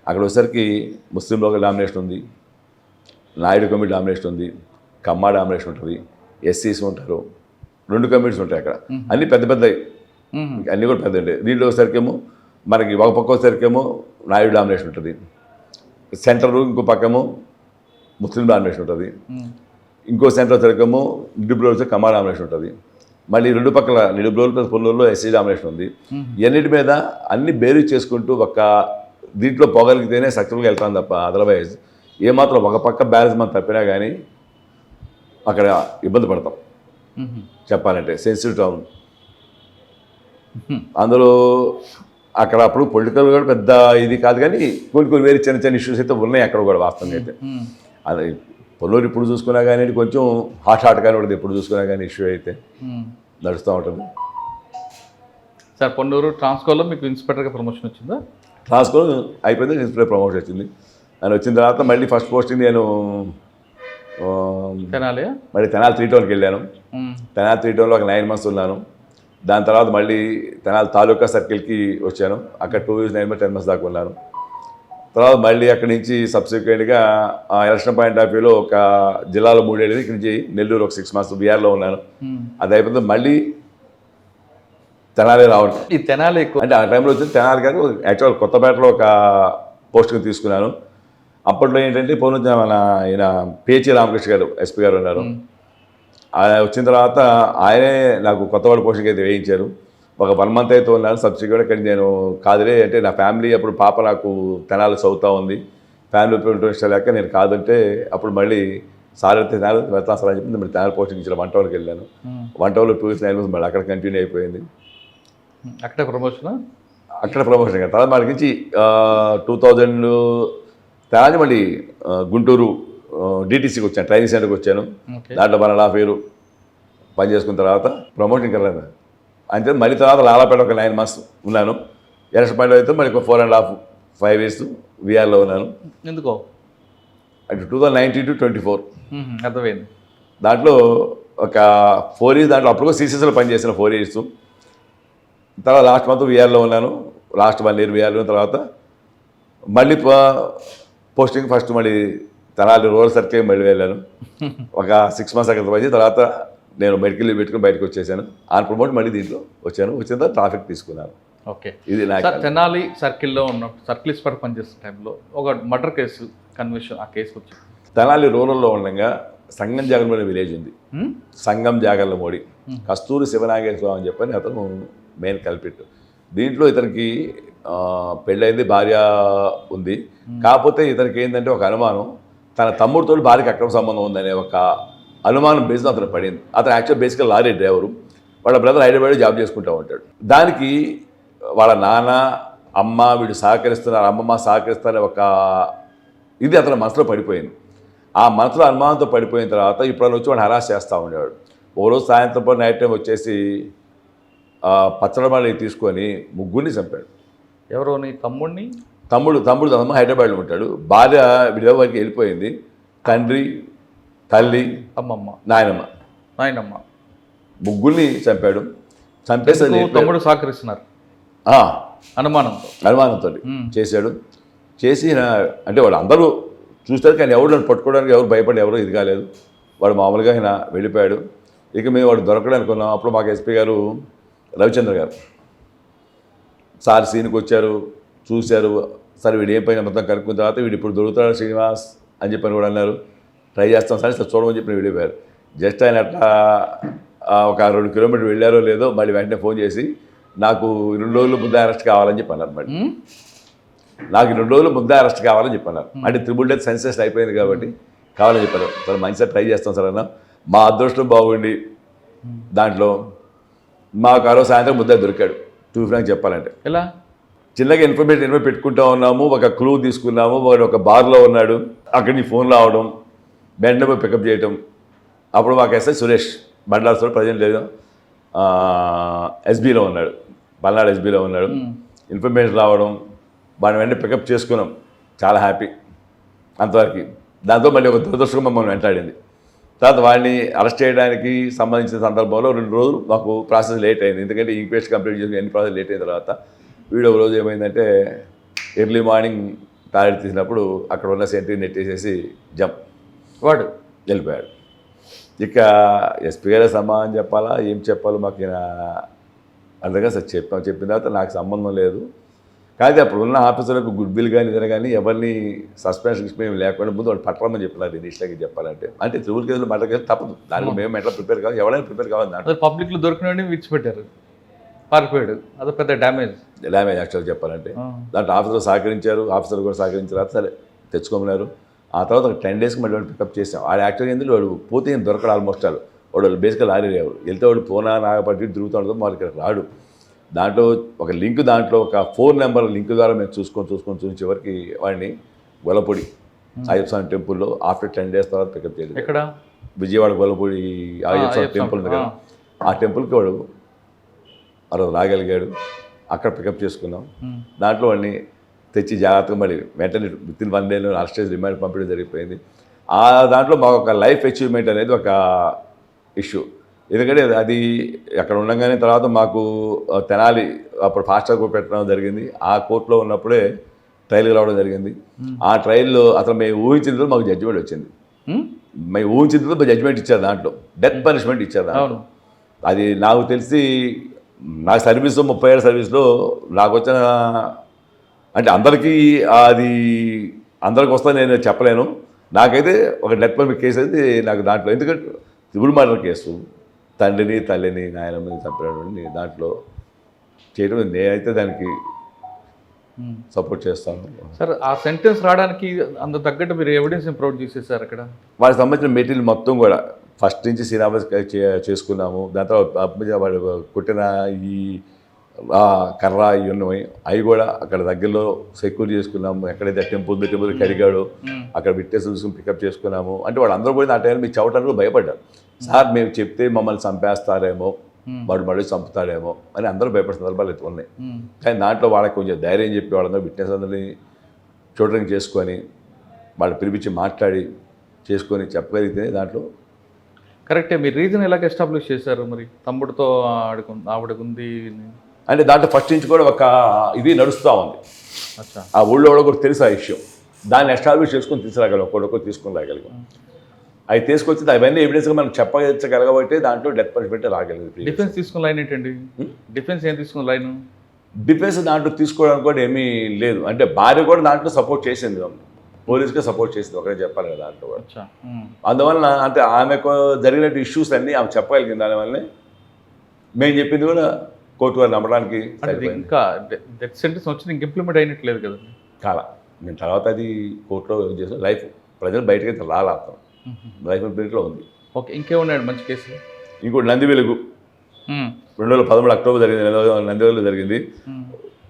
అక్కడ వచ్చేసరికి ముస్లింలో ఒక డామినేషన్ ఉంది, నాయుడు కమ్యూనిటీ డామినేషన్ ఉంది, కమ్మా డామినేషన్ ఉంటుంది, ఎస్సీస్ ఉంటారు, 2 communities ఉంటాయి అక్కడ. అన్నీ పెద్ద పెద్దవి, అన్నీ కూడా పెద్ద ఉంటాయి. దీంట్లో వచ్చేసరికేమో మనకి ఒక పక్క వచ్చేసరికేమో నాయుడు డామినేషన్ ఉంటుంది, సెంటర్ ఇంకో పక్కమో ముస్లిం డామినేషన్ ఉంటుంది, ఇంకో సెంటర్ వచ్చేసరికేమో నిడుబ్రోలు వచ్చే కమ్మా డామినేషన్ ఉంటుంది, మళ్ళీ 2 పక్కల నిడుబ్రోలు ప్లస్ పొన్నూరులో ఎస్సీ డామినేషన్ ఉంది. ఇవన్నిటి మీద అన్ని బేరీ చేసుకుంటూ ఒక దీంట్లో పోగలిగితేనే సక్సెస్ఫుల్గా వెళ్తాను తప్ప అదర్వైజ్ ఏమాత్రం ఒక పక్క బ్యాలెన్స్ మనం తప్పినా కానీ అక్కడ ఇబ్బంది పడతాం. చెప్పాలంటే సెన్సిటివ్ టౌన్, అందులో అక్కడ అప్పుడు పొలిటికల్ కూడా పెద్ద ఇది కాదు, కానీ కొన్ని వేరే చిన్న చిన్న ఇష్యూస్ అయితే ఉన్నాయి అక్కడ కూడా వాస్తవంగా అయితే. అది పొల్లూరు ఇప్పుడు చూసుకున్నా కానీ కొంచెం హాట్గానే ఉంటుంది, ఎప్పుడు చూసుకున్నా కానీ ఇష్యూ అయితే నడుస్తూ ఉంటుంది. సార్ పొన్నూరు ట్రాన్స్కోలో మీకు ఇన్స్పెక్టర్గా ప్రమోషన్ వచ్చిందా? ట్రాన్స్కో అయిపోయింది, ఇన్స్పెక్టర్ ప్రమోషన్ వచ్చింది. అని వచ్చిన తర్వాత మళ్ళీ ఫస్ట్ పోస్టింగ్ నేను మళ్ళీ తెనాలి 3 టౌన్కి వెళ్ళాను. తెనాలి 3 టౌన్లో ఒక 9 months ఉన్నాను. దాని తర్వాత మళ్ళీ తెనాలి తాలూకా సర్కిల్కి వచ్చాను, అక్కడ 2 years 9 months 10 months దాకా ఉన్నాను. తర్వాత మళ్ళీ అక్కడి నుంచి సబ్సిక్వెంట్గా ఎలక్షన్ పాయింట్ ఆఫ్ వ్యూలో ఒక జిల్లాలో 3 ఏళ్ళు, ఇక్కడి నుంచి నెల్లూరు ఒక 6 months బీఆర్లో ఉన్నాను. అది అయిపోతే మళ్ళీ తెనాలి రావడం. ఈ తెనాలి ఎక్కువ అంటే ఆ టైంలో వచ్చింది తెనాలి కాదు, యాక్చువల్ కొత్తపేటలో ఒక పోస్టింగ్ తీసుకున్నాను. అప్పట్లో ఏంటంటే మన ఈయన పిహెచ్ రామకృష్ణ గారు ఎస్పీ గారు ఉన్నారు. ఆయన వచ్చిన తర్వాత ఆయనే నాకు కొత్తవాడ పోస్టింగ్ అయితే వేయించారు. ఒక 1 month అయితే ఉన్నాను. సబ్సిక్వెంట్గా కానీ నేను కాదులే అంటే నా ఫ్యామిలీ అప్పుడు పాప నాకు తెనాలి చదువుతూ ఉంది, ఫ్యామిలీ ఇంట్రెస్ట్ లేక నేను కాదంటే అప్పుడు మళ్ళీ సార్ అయితే తెనాలి వెళ్తాను సార్ అని చెప్పి మళ్ళీ తెనాలి పోస్టింగ్ ఇచ్చిన 1 టౌన్కి వెళ్ళాను. 1 టౌన్లో 2 years 9 months మళ్ళీ అక్కడ కంటిన్యూ అయిపోయింది. అక్కడ ప్రమోషన్ కదా. తర్వాత మనకి నుంచి 2000 తెనాలి మళ్ళీ గుంటూరు డిటీసీకి వచ్చాను, ట్రైనింగ్ సెంటర్కి వచ్చాను. దాంట్లో 1.5 years పని చేసుకున్న తర్వాత ప్రమోషన్ కలదు. అంతే మళ్ళీ తర్వాత లాలాపేట ఒక 9 months ఉన్నాను. ఎలక్షన్ పాయింట్ అయితే మళ్ళీ 4.5 years విఆర్లో ఉన్నాను. ఎందుకో అంటే 2019 to 24 అర్థమైంది. దాంట్లో ఒక 4 years దాంట్లో అప్పుడు సిసిఎస్లో పనిచేసిన 4 years. తర్వాత లాస్ట్ మంత్ విఆర్లో ఉన్నాను, లాస్ట్ 1 year విఆర్లో. తర్వాత మళ్ళీ పోస్టింగ్ ఫస్ట్ మళ్ళీ తెనాలి రూరల్ సర్కిల్ మళ్ళీ వెళ్ళాను. ఒక 6 months అక్కడ పని. తర్వాత నేను మెడికల్ లీవ్ పెట్టుకుని బయటకు వచ్చేసాను. ఆన్ ప్రమోట్ మళ్ళీ దీంట్లో వచ్చాను. వచ్చిన తర్వాత ట్రాఫిక్ తీసుకున్నాను. ఓకే, ఇది నా తెనాలి సర్కిల్లో ఉన్న సర్కిల్ ఇన్స్పెక్టర్ పనిచేసిన టైంలో ఒక మర్డర్ కేసు కన్విక్షన్, ఆ కేసు వచ్చింది. తెనాలి రూరల్లో ఉండగా సంగం జాగర్లమూడి విలేజ్ ఉంది, సంగం జాగర్లమూడి, కస్తూరి శివనాగేశ్వర స్వామి అని చెప్పని అతను మెయిన్ కల్పిట్. దీంట్లో ఇతనికి పెళ్ళైంది, భార్య ఉంది. కాకపోతే ఇతనికి ఏంటంటే ఒక అనుమానం, తన తమ్ముడితో భార్యకి అక్రమ సంబంధం ఉందనే ఒక అనుమానం బేస్లో అతను పడింది. అతను యాక్చువల్ బేసిక్గా లారీ డ్రైవరు, వాళ్ళ బ్రదర్ హైదరాబాద్ జాబ్ చేసుకుంటూ ఉంటాడు. దానికి వాళ్ళ నాన్న అమ్మ వీడు సహకరిస్తున్నారు, అమ్మమ్మ సహకరిస్తారనే ఒక ఇది అతని మనసులో పడిపోయింది. ఆ మనసులో అనుమానంతో పడిపోయిన తర్వాత ఇప్పుడు వచ్చి వాడు హరాస్ చేస్తూ ఉండేవాడు. ఓ రోజు సాయంత్రం పూట నైట్ టైం వచ్చేసి పచ్చడమల్లి తీసుకొని 3 చంపాడు. ఎవరో నీ తమ్ముడిని? తమ్ముడు తమ్మ హైదరాబాద్లో ఉంటాడు. భార్య విడివ వరకు వెళ్ళిపోయింది. తండ్రి, తల్లి, అమ్మమ్మ, నాయనమ్మ 3 చంపాడు. చంపేసి తమ్ముడు సహకరిస్తున్నారు అనుమానంతో చేశాడు. చేసి అంటే వాళ్ళు అందరూ చూస్తారు, కానీ ఎవరు నన్ను పట్టుకోవడానికి ఎవరు భయపడి ఎవరు ఇది కాలేదు. వాడు మామూలుగా ఆయన వెళ్ళిపోయాడు. ఇక మేము వాడు దొరకడానికి ఉన్నాం. అప్పుడు మాకు ఎస్పీ గారు రవిచంద్ర గారు సార్ సీన్కి వచ్చారు, చూశారు. సరే వీడు ఏం పైన మొత్తం కనుక్కున్న తర్వాత వీడు ఇప్పుడు దొరుకుతాడు శ్రీనివాస్ అని చెప్పని కూడా అన్నారు. ట్రై చేస్తాం సరే సార్ చూడమని చెప్పి వెళ్ళిపోయారు. జస్ట్ ఆయన అట్లా ఒక 2 kilometers వెళ్ళారో లేదో మళ్ళీ వెంటనే ఫోన్ చేసి నాకు 2 రోజులు ముద్ద అరెస్ట్ కావాలని చెప్పి అన్నారు. మళ్ళీ నాకు 2 రోజులు ముద్ద అరెస్ట్ కావాలని చెప్పన్నారు. అంటే 3 days సెన్సెస్ అయిపోయింది కాబట్టి కావాలని చెప్పారు. సార్ మంచిగా ట్రై చేస్తాం సార్ అన్న. మా అదృష్టం బాగుండి దాంట్లో మాకు ఆ రోజు సాయంత్రం ముద్ద దొరికాడు. టూ ఫ్రాంక్ చెప్పాలంటే ఎలా చిన్నగా ఇన్ఫర్మేషన్ పెట్టుకుంటూ ఉన్నాము. ఒక క్లూ తీసుకున్నాము. వాడు ఒక బార్లో ఉన్నాడు, అక్కడి నుంచి ఫోన్ రావడం, వెంటనే పోయి పికప్ చేయటం. అప్పుడు మాకు ఎస్ఐ సురేష్ బండ్లార్స్లో ప్రజెంట్ లేదు, ఎస్బీలో ఉన్నాడు, పల్నాడు ఎస్బీలో ఉన్నాడు. ఇన్ఫర్మేషన్ రావడం, వాడిని వెంటనే పికప్ చేసుకున్నాం. చాలా హ్యాపీ అంతవరకు. దాంతో మళ్ళీ ఒక దురదృష్టం మమ్మల్ని వెంటాడింది. తర్వాత వాడిని అరెస్ట్ చేయడానికి సంబంధించిన సందర్భంలో 2 రోజులు మాకు ప్రాసెస్ లేట్ అయింది. ఎందుకంటే ఈక్వేస్ట్ కంప్లీట్ చేసి ఎన్ని ప్రాసెస్ లేట్ అయిన తర్వాత వీడు ఒక రోజు ఏమైందంటే ఎర్లీ మార్నింగ్ టాయిలెట్ తీసినప్పుడు అక్కడ ఉన్న సెంట్రీ నెట్టేసేసి వాడు వెళ్ళిపోయాడు. ఇక ఎస్పీ గారే సమాధానం చెప్పాలా ఏం చెప్పాలో మాకు అందుగా సార్ చెప్పిన తర్వాత నాకు సంబంధం లేదు. కానీ అప్పుడు ఉన్న ఆఫీసర్లకు గుడ్ విల్ కానీ ఇదే కానీ ఎవరిని సస్పెన్షన్ మేము లేకుండా ముందు వాళ్ళు పట్టమని చెప్పినారు. ఇనిషియల్గా చెప్పాలంటే అంటే త్రిబుల్ కేసులు మర్డర్ కేసు తప్పదు. దానికి మేము ఎట్లా ప్రిపేర్ కావాలి, ఎవరైనా ప్రిపేర్ కావాలి. దాంట్లో పబ్లిక్లో దొరికిన విడిచిపెట్టారు. పారిపోయాడు, అది పెద్ద డ్యామేజ్. యాక్చువల్గా చెప్పాలంటే దాంట్లో ఆఫీసర్ సహకరించారు, ఆఫీసర్ కూడా సహకరించారు, సరే తెచ్చుకోమన్నారు. ఆ తర్వాత ఒక 10 daysకి మళ్ళీ వాడు పికప్ చేసాం. వాడు యాక్చువల్గా ఎందుకు వాడు పోతే ఏం దొరకడు ఆల్మోస్ట్ వాడు బేసిక్గా లారీ లేవు, వెళ్తే వాడు పూనా నాగపట్టి తిరుగుతూ ఉండదు, వాళ్ళు ఇక్కడ రాడు. దాంట్లో ఒక లింక్, దాంట్లో ఒక 4 నెంబర్ లింక్ ద్వారా మేము చూసి చివరికి వాడిని గొల్లపూడి అయ్యప్ప స్వామి టెంపుల్లో ఆఫ్టర్ 10 days తర్వాత పికప్ చేయలేదు. ఎక్కడ? విజయవాడ గొల్లపూడి అయ్యప్ప స్వామి టెంపుల్ ఉంది కదా, ఆ టెంపుల్కి వాడు రాగలిగాడు. అక్కడ పికప్ చేసుకున్నాం. దాంట్లో వాడిని తెచ్చి జాగ్రత్తగా మళ్ళీ వెంటనే విత్ ఇన్ 1 day అరెస్ట్ చేసి రిమాండ్ పంపించడం జరిగిపోయింది. ఆ దాంట్లో మాకు ఒక లైఫ్ అచీవ్మెంట్ అనేది ఒక ఇష్యూ. ఎందుకంటే అది అక్కడ ఉండగానే తర్వాత మాకు తెనాలి అప్పుడు ఫాస్ట్ ట్రాక్ పెట్టడం జరిగింది. ఆ కోర్టులో ఉన్నప్పుడే ట్రయల్కి రావడం జరిగింది. ఆ ట్రయల్లో అసలు మేము ఊహించిన మాకు జడ్జిమెంట్ వచ్చింది. మేము ఊహించిన జడ్జిమెంట్ ఇచ్చారు, దాంట్లో డెత్ పనిష్మెంట్ ఇచ్చారు. దాంట్లో అది నాకు తెలిసి నా సర్వీస్ 30 ఏళ్ళ సర్వీస్లో నాకు వచ్చిన, అంటే అందరికీ అది అందరికి వస్తా నేను చెప్పలేను. నాకైతే ఒక డెత్ పనిష్మెంట్ కేసు అయితే నాకు దాంట్లో, ఎందుకంటే త్రిపుల్ మర్డర్ కేసు, తండ్రిని తల్లిని నాయనమ్మని చంపినటువంటి దాంట్లో చేయడం నేనైతే దానికి సపోర్ట్ చేస్తాను. సార్ ఆ సెంటెన్స్ రావడానికి అంత తగ్గట్టు మీరు ఎవిడెన్స్ ప్రొవైడ్ చేసేసారు అక్కడ? వాడికి సంబంధించిన మెటీరియల్ మొత్తం కూడా ఫస్ట్ నుంచి సినాబస్ చేసుకున్నాము. దాని తర్వాత వాడు కొట్టిన ఈ కర్ర ఇవి ఉన్నాయి, అవి కూడా అక్కడ దగ్గరలో సెక్యూర్ చేసుకున్నాము. ఎక్కడైతే టెంపుల్ కడిగాడో అక్కడ విట్నెస్ చూసుకుని పికప్ చేసుకున్నాము. అంటే వాళ్ళు అందరూ కూడా ఆ టైంలో మీకు చవటానికి భయపడ్డారు. సార్ మేము చెప్తే మమ్మల్ని చంపేస్తారేమో, వాడు మళ్ళీ చంపుతాడేమో అని అందరూ భయపడే సందర్భాలు అయితే ఉన్నాయి. కానీ దాంట్లో వాళ్ళకి కొంచెం ధైర్యం చెప్పి వాళ్ళందరూ విట్నెస్ అందరినీ చూడడానికి చేసుకొని వాళ్ళు పిలిపించి మాట్లాడి చేసుకొని చెప్పగలిగితేనే దాంట్లో కరెక్టే. మీరు రీజన్ ఎలాగ ఎస్టాబ్లిష్ చేశారు మరి? తమ్ముడితో ఆవిడకుంది అంటే దాంట్లో ఫస్ట్ నుంచి కూడా ఒక ఇది నడుస్తూ ఉంది. ఆ ఊళ్ళో కూడా తెలుసు ఆ విషయం. దాన్ని ఎస్టాబ్లిష్ చేసుకొని తీసుకురాగలం, ఒక్కొక్కరు తీసుకొని రాగలిగాం. అవి తీసుకొచ్చి అవన్నీ ఎవిడెన్స్గా మనం చెప్పగలగబట్టి దాంట్లో డెత్ పనిష్మెంట్ రాగలిగింది. డిఫెన్స్ తీసుకున్న లైన్ ఏంటండి? డిఫెన్స్ ఏం తీసుకున్న లైన్? డిఫెన్స్ దాంట్లో తీసుకోవడానికి కూడా ఏమీ లేదు. అంటే భార్య కూడా దాంట్లో సపోర్ట్ చేసింది, పోలీస్గా సపోర్ట్ చేసింది, ఒకరే చెప్పాలి కదా దాంట్లో కూడా. అందువలన అంటే ఆమెకు జరిగిన ఇష్యూస్ అన్నీ ఆమె చెప్పగలిగింది. దానివల్లనే మేము చెప్పింది కూడా కోర్టు వారు నమ్మడానికి. ఇంకా డెత్ సెంటెన్స్ వచ్చింది, ఇంక ఇంప్లిమెంట్ అయినట్లేదు కదా? కాలా. నేను తర్వాత అది కోర్టులో చేసిన లైఫ్ ప్రజలు బయటకైతే రాలేస్తాం, లైఫ్ ఇంప్లిమెంట్లో ఉంది. ఓకే, ఇంకేమున్నాడు మంచి కేసులు? ఇంకోటి నంది వెలుగు 2013 అక్టోబర్ జరిగింది, నంది వెలుగు జరిగింది.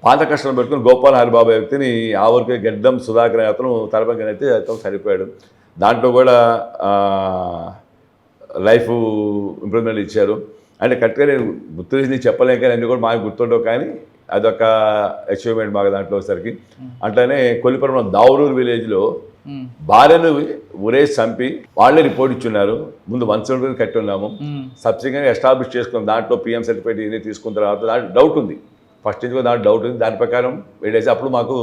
పాత కష్టం పెట్టుకుని గోపాల్ హరిబాబు వ్యక్తిని ఆ ఊరికి గడ్డం సుధాకర్ అతను తలపంగా అయితే అతను చనిపోయాడు. దాంట్లో కూడా లైఫ్ ఇంప్రూవ్మెంట్ ఇచ్చారు. అంటే కరెక్ట్గా నేను గుర్తు చేసి చెప్పలేక కానీ అన్నీ కూడా మాకు గుర్తుండవు, కానీ అదొక అచీవ్మెంట్ మాకు దాంట్లో వచ్చేసరికి. అట్లానే కొల్లిపురం దావురూరు విలేజ్లో భార్యను ఊరేసి చంపి వాళ్ళే రిపోర్ట్ ఇచ్చున్నారు. ముందు 170 కట్టి ఉన్నాము, సబ్సిక్వెంట్గా ఎస్టాబ్లిష్ చేసుకున్నాం. దాంట్లో పిఎం సర్టిఫికేట్ ఇది తీసుకున్న తర్వాత దాంట్లో డౌట్ ఉంది, ఫస్ట్ నుంచి కూడా దాంట్లో డౌట్ ఉంది. దాని ప్రకారం వేడేసి అప్పుడు మాకు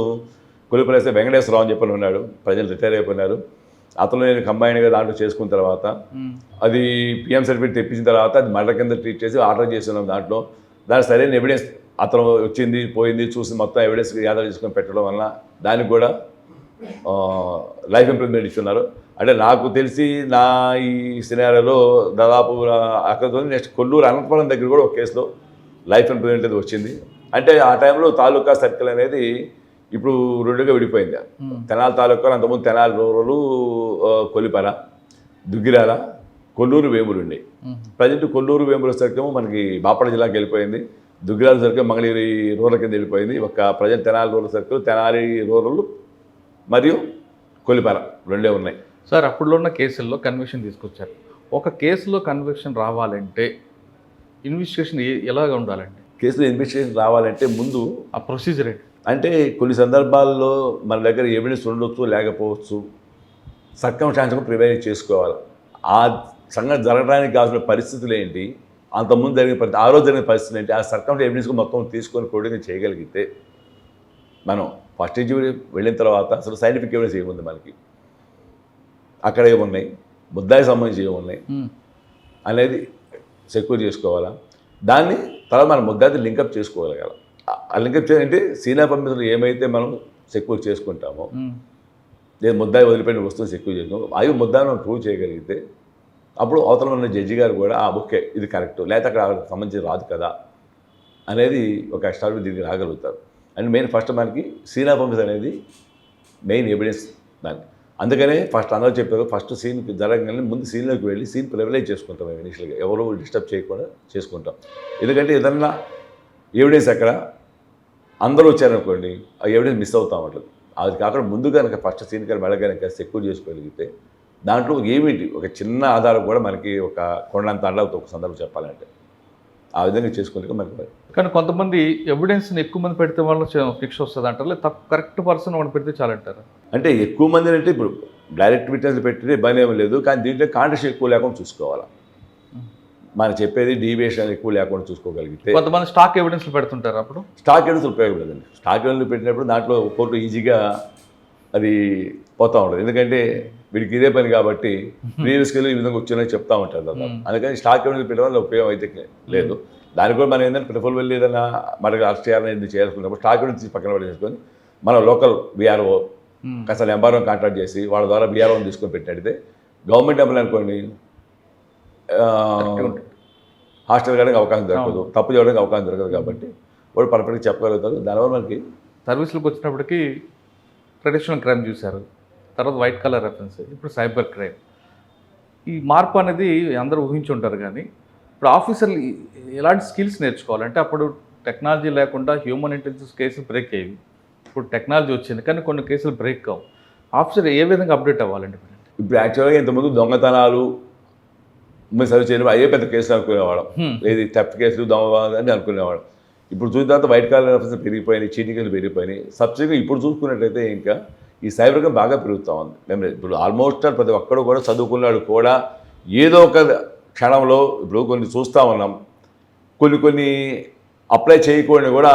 కొల్లిపురం వెంకటేశ్వరరావు అని చెప్పని ఉన్నాడు, ప్రజలు రిటైర్ అయిపోయినారు. అతను నేను కంబైన్గా దాంట్లో చేసుకున్న తర్వాత అది పిఎం సర్టిఫికేట్ తెప్పించిన తర్వాత అది మర్డర్ కింద ట్రీట్ చేసి ఆర్డర్ చేస్తున్నాం. దాని సరైన ఎవిడెన్స్ అతను వచ్చింది పోయింది చూసి మొత్తం ఎవిడెన్స్ గ్యాదర్ చేసుకొని పెట్టడం వల్ల దానికి కూడా లైఫ్ ఇంప్రూవ్మెంట్ ఇస్తున్నారు. అంటే నాకు తెలిసి నా ఈ సినారియోలో దాదాపు అక్కడ నెక్స్ట్ కొల్లూరు అనంతపురం దగ్గర కూడా ఒక కేసులో లైఫ్ ఇంప్రూవ్మెంట్ అనేది వచ్చింది. అంటే ఆ టైంలో తాలూకా సర్కిల్ అనేది ఇప్పుడు 2గా విడిపోయింది. తెనాలి తాలూకాలు అంతకుముందు తెనాలి రూరలు, కొల్లిపర, దుగ్గిరాల, కొల్లూరు, వేమూరు ఉండే. ప్రజెంట్ కొల్లూరు వేమూరు సర్కిల్ మనకి బాపట్ల జిల్లాకి వెళ్ళిపోయింది. దుగ్గిరాల సర్కిల్ మంగళగిరి రూరల్ కింద వెళ్ళిపోయింది. ఒక present Tenali rural circle, Tenali rural మరియు కొల్లిపర 2 ఉన్నాయి. సార్ అప్పుడులో ఉన్న కేసుల్లో కన్విక్షన్ తీసుకొచ్చారు. ఒక కేసులో కన్విక్షన్ రావాలంటే ఇన్వెస్టిగేషన్ ఎలాగ ఉండాలండి? కేసులో ఇన్వెస్టిగేషన్ రావాలంటే ముందు ఆ ప్రొసీజర్ ఏంటి? అంటే కొన్ని సందర్భాల్లో మన దగ్గర ఎవిడెన్స్ ఉండొచ్చు, లేకపోవచ్చు. సర్కమ్స్టాన్స్గా ప్రివైల్ చేసుకోవాలి. ఆ సంఘటన జరగడానికి కావాల్సిన పరిస్థితులు ఏంటి, అంతకుముందు జరిగిన ఆ రోజు జరిగిన పరిస్థితులు ఏంటి, ఆ సర్కమ్స్టాన్స్ ఎవిడెన్స్గా మొత్తం తీసుకొని కోడింగ్ చేయగలిగితే మనం ఫస్ట్ నుంచి వెళ్ళిన తర్వాత అసలు సైంటిఫిక్ ఎవిడెన్స్ ఏముంది మనకి, అక్కడ ఏమున్నాయి, ముద్దాయికి సంబంధించి ఏమున్నాయి అనేది సెక్యూర్ చేసుకోవాలా. దాన్ని తర్వాత మనం ముద్దాయితో లింకప్ చేసుకోగలగాలి. ఆ లింకప్ చేయాలంటే సీనియర్ పంపిణీలు ఏమైతే మనం సెక్యూర్ చేసుకుంటామో, నేను ముద్దాయి వదిలిపెట్టిన వస్తువుని సెక్యూర్ చేసుకుంటాం, అవి ముద్దాయి మనం ప్రూవ్ చేయగలిగితే అప్పుడు అవతల ఉన్న జడ్జి గారు కూడా ఓకే ఇది కరెక్ట్, లేకపోతే అక్కడ సంబంధించి రాదు కదా అనేది ఒక ఎస్టాబ్లిష్ దీనికి రాగలుగుతారు. అండ్ మెయిన్ ఫస్ట్ మనకి సీన్ ఆఫ్ ఆఫీస్ అనేది మెయిన్ ఎవిడెన్స్ దాన్ని. అందుకనే ఫస్ట్ అందరూ చెప్పారు, ఫస్ట్ సీన్కి జరగగానే ముందు సీన్లోకి వెళ్ళి సీన్ ప్రివిలేజ్ చేసుకుంటాం మేము ఇనిషియల్గా, ఎవరు డిస్టర్బ్ చేయకుండా చేసుకుంటాం. ఎందుకంటే ఏదన్నా ఎవిడెన్స్ అక్కడ అందరూ వచ్చారనుకోండి, ఆ ఎవిడెన్స్ మిస్ అవుతాం అట్లా. అది కాకుండా ముందు కనుక ఫస్ట్ సీన్ కానీ వెళ్ళగానే సెక్యూర్ చేసుకోగలిగితే దాంట్లో ఏమిటి ఒక చిన్న ఆధారం కూడా మనకి ఒక కొండంత అండవుతుంది ఒక సందర్భం చెప్పాలంటే. ఆ విధంగా చేసుకుంటే మనకి. కానీ కొంతమంది ఎవిడెన్స్ని ఎక్కువ మంది పెడితే వల్ల శిక్ష వస్తుంది అంటారు, లేదా కరెక్ట్ పర్సన్ వాడిని పెడితే చాలంటారు. అంటే ఎక్కువ మంది అంటే ఇప్పుడు డైరెక్ట్ విట్నెస్ పెట్టితే ఇబ్బంది ఏమీ లేదు, కానీ దీంట్లో కాంట్రడిక్షన్ ఎక్కువ లేకుండా చూసుకోవాలి. మనం చెప్పేది డీవియేషన్ ఎక్కువ లేకుండా చూసుకోగలిగితే. కొంతమంది స్టాక్ ఎవిడెన్స్లు పెడుతుంటారు, అప్పుడు స్టాక్ ఎవిడెన్స్ ఉపయోగపడదండి. స్టాక్ ఎవిడెన్స్ పెట్టినప్పుడు దాంట్లో కోర్టు ఈజీగా అది పోతూ ఉంటుంది. ఎందుకంటే వీడికి ఇదే పని కాబట్టి ప్రీవియస్గా ఈ విధంగా వచ్చిందని చెప్తా ఉంటారు కదా. అందుకని స్టాక్ ఎవిడెన్స్ పెట్టడం వల్ల ఉపయోగం అయితే లేదు. దానికి కూడా మనం ఏంటంటే ప్రిఫర్ వెళ్ళి ఏదైనా మనకి అరెస్ట్ చేయాలని చేయాలనుకున్నప్పుడు స్టాక్ ఎవిడెన్స్ పక్కన పడేసుకొని మనం లోకల్ బీఆర్ఓ కాస్త ఎంఆర్ఓ కాంటాక్ట్ చేసి వాళ్ళ ద్వారా బీఆర్ఓని తీసుకొని పెట్టినట్టయితే గవర్నమెంట్ ఎంప్లాయ్ అనుకోండి హాస్టల్ కావడానికి అవకాశం దొరకదు, తప్పు చేయడానికి అవకాశం దొరకదు. కాబట్టి వాడు పర్ఫెక్ట్గా చెప్పగలుగుతారు. దానివల్ల మనకి సర్వీసులకు వచ్చినప్పటికీ ట్రెడిషనల్ క్రైమ్ చూశారు, తర్వాత వైట్ కలర్ రెఫరెన్స్, ఇప్పుడు సైబర్ క్రైమ్. ఈ మార్పు అనేది అందరూ ఊహించుంటారు. కానీ ఇప్పుడు ఆఫీసర్లు ఎలాంటి స్కిల్స్ నేర్చుకోవాలంటే, అప్పుడు టెక్నాలజీ లేకుండా హ్యూమన్ ఇంటెలిజెన్స్ కేసులు బ్రేక్ అయ్యేవి, ఇప్పుడు టెక్నాలజీ వచ్చింది కానీ కొన్ని కేసులు బ్రేక్ కావు. ఆఫీసర్ ఏ విధంగా అప్డేట్ అవ్వాలండి? ఇప్పుడు యాక్చువల్గా ఇంతకుముందు దొంగతనాలు మీరు సర్వ్ చేయడం అయ్యే పెద్ద కేసులు అనుకునేవాళ్ళం, ఏది థెఫ్ట్ కేసులు దొంగ అని అనుకునేవాళ్ళం. ఇప్పుడు చూసిన తర్వాత వైట్ కాలర్ ఆఫీసర్ పెరిగిపోయినాయి, చీటింగ్ కేసులు పెరిగిపోయినాయి. సబ్సిడీగా ఇప్పుడు చూసుకున్నట్టయితే ఇంకా ఈ సైబర్ క్రైమ్ బాగా పెరుగుతూ ఉంది. ఇప్పుడు ఆల్మోస్ట్ ప్రతి ఒక్కడు కూడా చదువుకున్నాడు కూడా ఏదో ఒక క్షణంలో ఇప్పుడు కొన్ని చూస్తూ ఉన్నాం, కొన్ని అప్లై చేయకూడని కూడా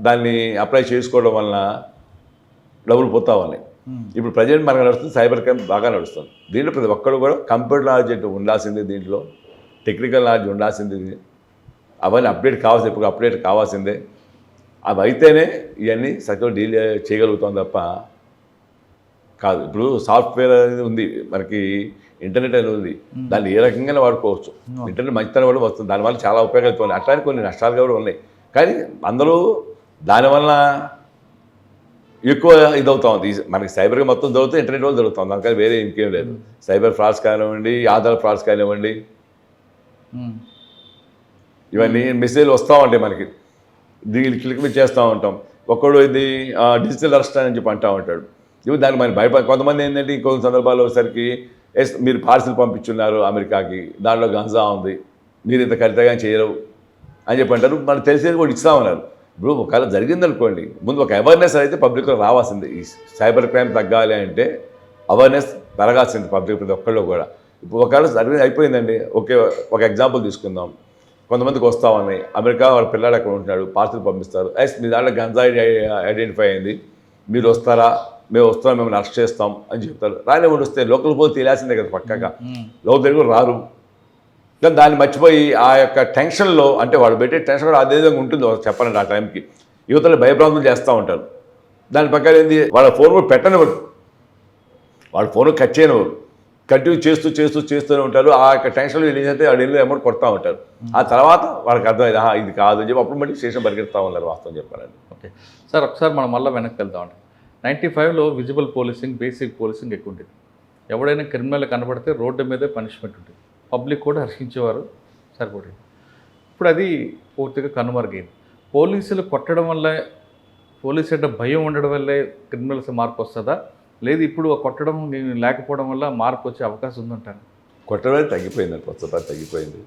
దాన్ని అప్లై చేసుకోవడం వలన డబ్బులు పోతా ఉన్నాయి. ఇప్పుడు ప్రజెంట్ మనకు నడుస్తుంది సైబర్ క్రైమ్ బాగా నడుస్తుంది. దీంట్లో ప్రతి ఒక్కరు కూడా కంప్యూటర్ నాలెడ్జ్ అంటే ఉండాల్సిందే, దీంట్లో టెక్నికల్ నాలెడ్జ్ ఉండాల్సిందే, అవన్నీ అప్డేట్ కావాల్సింది, ఇప్పుడు అప్డేట్ కావాల్సిందే. అవి అయితేనే ఇవన్నీ సరిగ్గా డీల్ చేయగలుగుతాం తప్ప కాదు. ఇప్పుడు సాఫ్ట్వేర్ అనేది ఉంది మనకి, ఇంటర్నెట్ అనేది ఉంది, దాన్ని ఏ రకంగానే వాడుకోవచ్చు. ఇంటర్నెట్ మంచితనం కూడా వస్తుంది, దానివల్ల చాలా ఉపయోగాలు ఉన్నాయి, అట్లానే కొన్ని నష్టాలు కూడా ఉన్నాయి. కానీ అందరూ దానివల్ల ఎక్కువ ఇదవుతా ఉంది. మనకి సైబర్గా మొత్తం జరుగుతుంది, ఇంటర్నెట్ వల్ల జరుగుతుంది, దానికని వేరే ఇంకేం లేదు. సైబర్ ఫ్రాడ్స్ కానివ్వండి, ఆధార్ ఫ్రాడ్స్ కానివ్వండి, ఇవన్నీ మెసేజ్లు వస్తూ ఉంటాయి మనకి, దీనికి క్లిక్ మీద చేస్తూ ఉంటాం. ఒక్కడు ఇది డిజిటల్ అరెస్ట్ అని చెప్పి అంటూ ఉంటాడు. ఇవి దాన్ని మనం భయపడ, కొంతమంది ఏంటంటే ఇంకొన్ని సందర్భాల్లో వచ్చేసరికి మీరు పార్సిల్ పంపించున్నారు అమెరికాకి, దాంట్లో గంజా ఉంది, మీరు ఇంత ఖరీదుగా చేయరు అని చెప్పి అంటారు. మనకు తెలిసేది కూడా ఇస్తామన్నారు. ఇప్పుడు ఒకవేళ జరిగిందనుకోండి, ముందు ఒక అవేర్నెస్ అయితే పబ్లిక్లో రావాల్సింది. ఈ సైబర్ క్రైమ్ తగ్గాలి అంటే అవేర్నెస్ పెరగాల్సింది పబ్లిక్ ప్రతి ఒక్కళ్ళు కూడా. ఇప్పుడు ఒకవేళ జరిగింది అయిపోయిందండి, ఒక ఎగ్జాంపుల్ తీసుకుందాం. కొంతమందికి వస్తూ ఉన్నాయి, అమెరికా వాళ్ళ పిల్లాడు అక్కడ ఉంటున్నాడు, పార్సిల్ పంపిస్తారు, మీ దాంట్లో గంజా ఐడెంటిఫై అయింది, మీరు వస్తారా, మేము వస్తాం, మేము అరెస్ట్ చేస్తాం అని చెప్తారు. రాని వాడు వస్తే లోకల్ పోతే తెలియాల్సిందే కదా పక్కగా, లోకల్ దగ్గర రారు. కానీ దాన్ని మర్చిపోయి ఆ యొక్క టెన్షన్లో, అంటే వాడు పెట్టే టెన్షన్ కూడా అదే విధంగా ఉంటుంది చెప్పాలంటే. ఆ టైంకి యువతలు భయభ్రాంతులు చేస్తూ ఉంటారు. దాని పక్కన ఏంది, వాళ్ళ ఫోన్ కూడా పెట్టనివ్వరు, వాళ్ళ ఫోన్ కట్ చేయనివ్వరు, కంటిన్యూ చేస్తూనే ఉంటారు. ఆ యొక్క టెన్షన్లో వెళ్ళితే వాడు వెళ్ళి అమౌంట్ కొడతా ఉంటారు. ఆ తర్వాత వాళ్ళకి అర్థమైంది ఇది కాదు అని చెప్పి అప్పుడు మళ్ళీ స్టేషన్ పరిగెత్తా ఉన్నారు వాస్తవం చెప్పాలండి. ఓకే సార్, ఒకసారి మనం మళ్ళీ వెనక్కి వెళ్దామండి. 95లో విజిబుల్ పోలీసింగ్, బేసిక్ పోలీసింగ్ ఎక్కువ ఉండేది. ఎవడైనా క్రిమినల్ కనబడితే రోడ్డు మీదే పనిష్మెంట్ ఉంటుంది, పబ్లిక్ కూడా హర్షించేవారు, సరిపోతుంది. ఇప్పుడు అది పూర్తిగా కనుమరుగైంది. పోలీసులు కొట్టడం వల్ల, పోలీసు అంటే భయం ఉండడం వల్లే క్రిమినల్స్ మార్పు వస్తుందా, లేదు ఇప్పుడు కొట్టడం లేకపోవడం వల్ల మార్పు వచ్చే అవకాశం ఉందంటారు? కొట్టడం తగ్గిపోయిందండి, కొత్తసారి తగ్గిపోయింది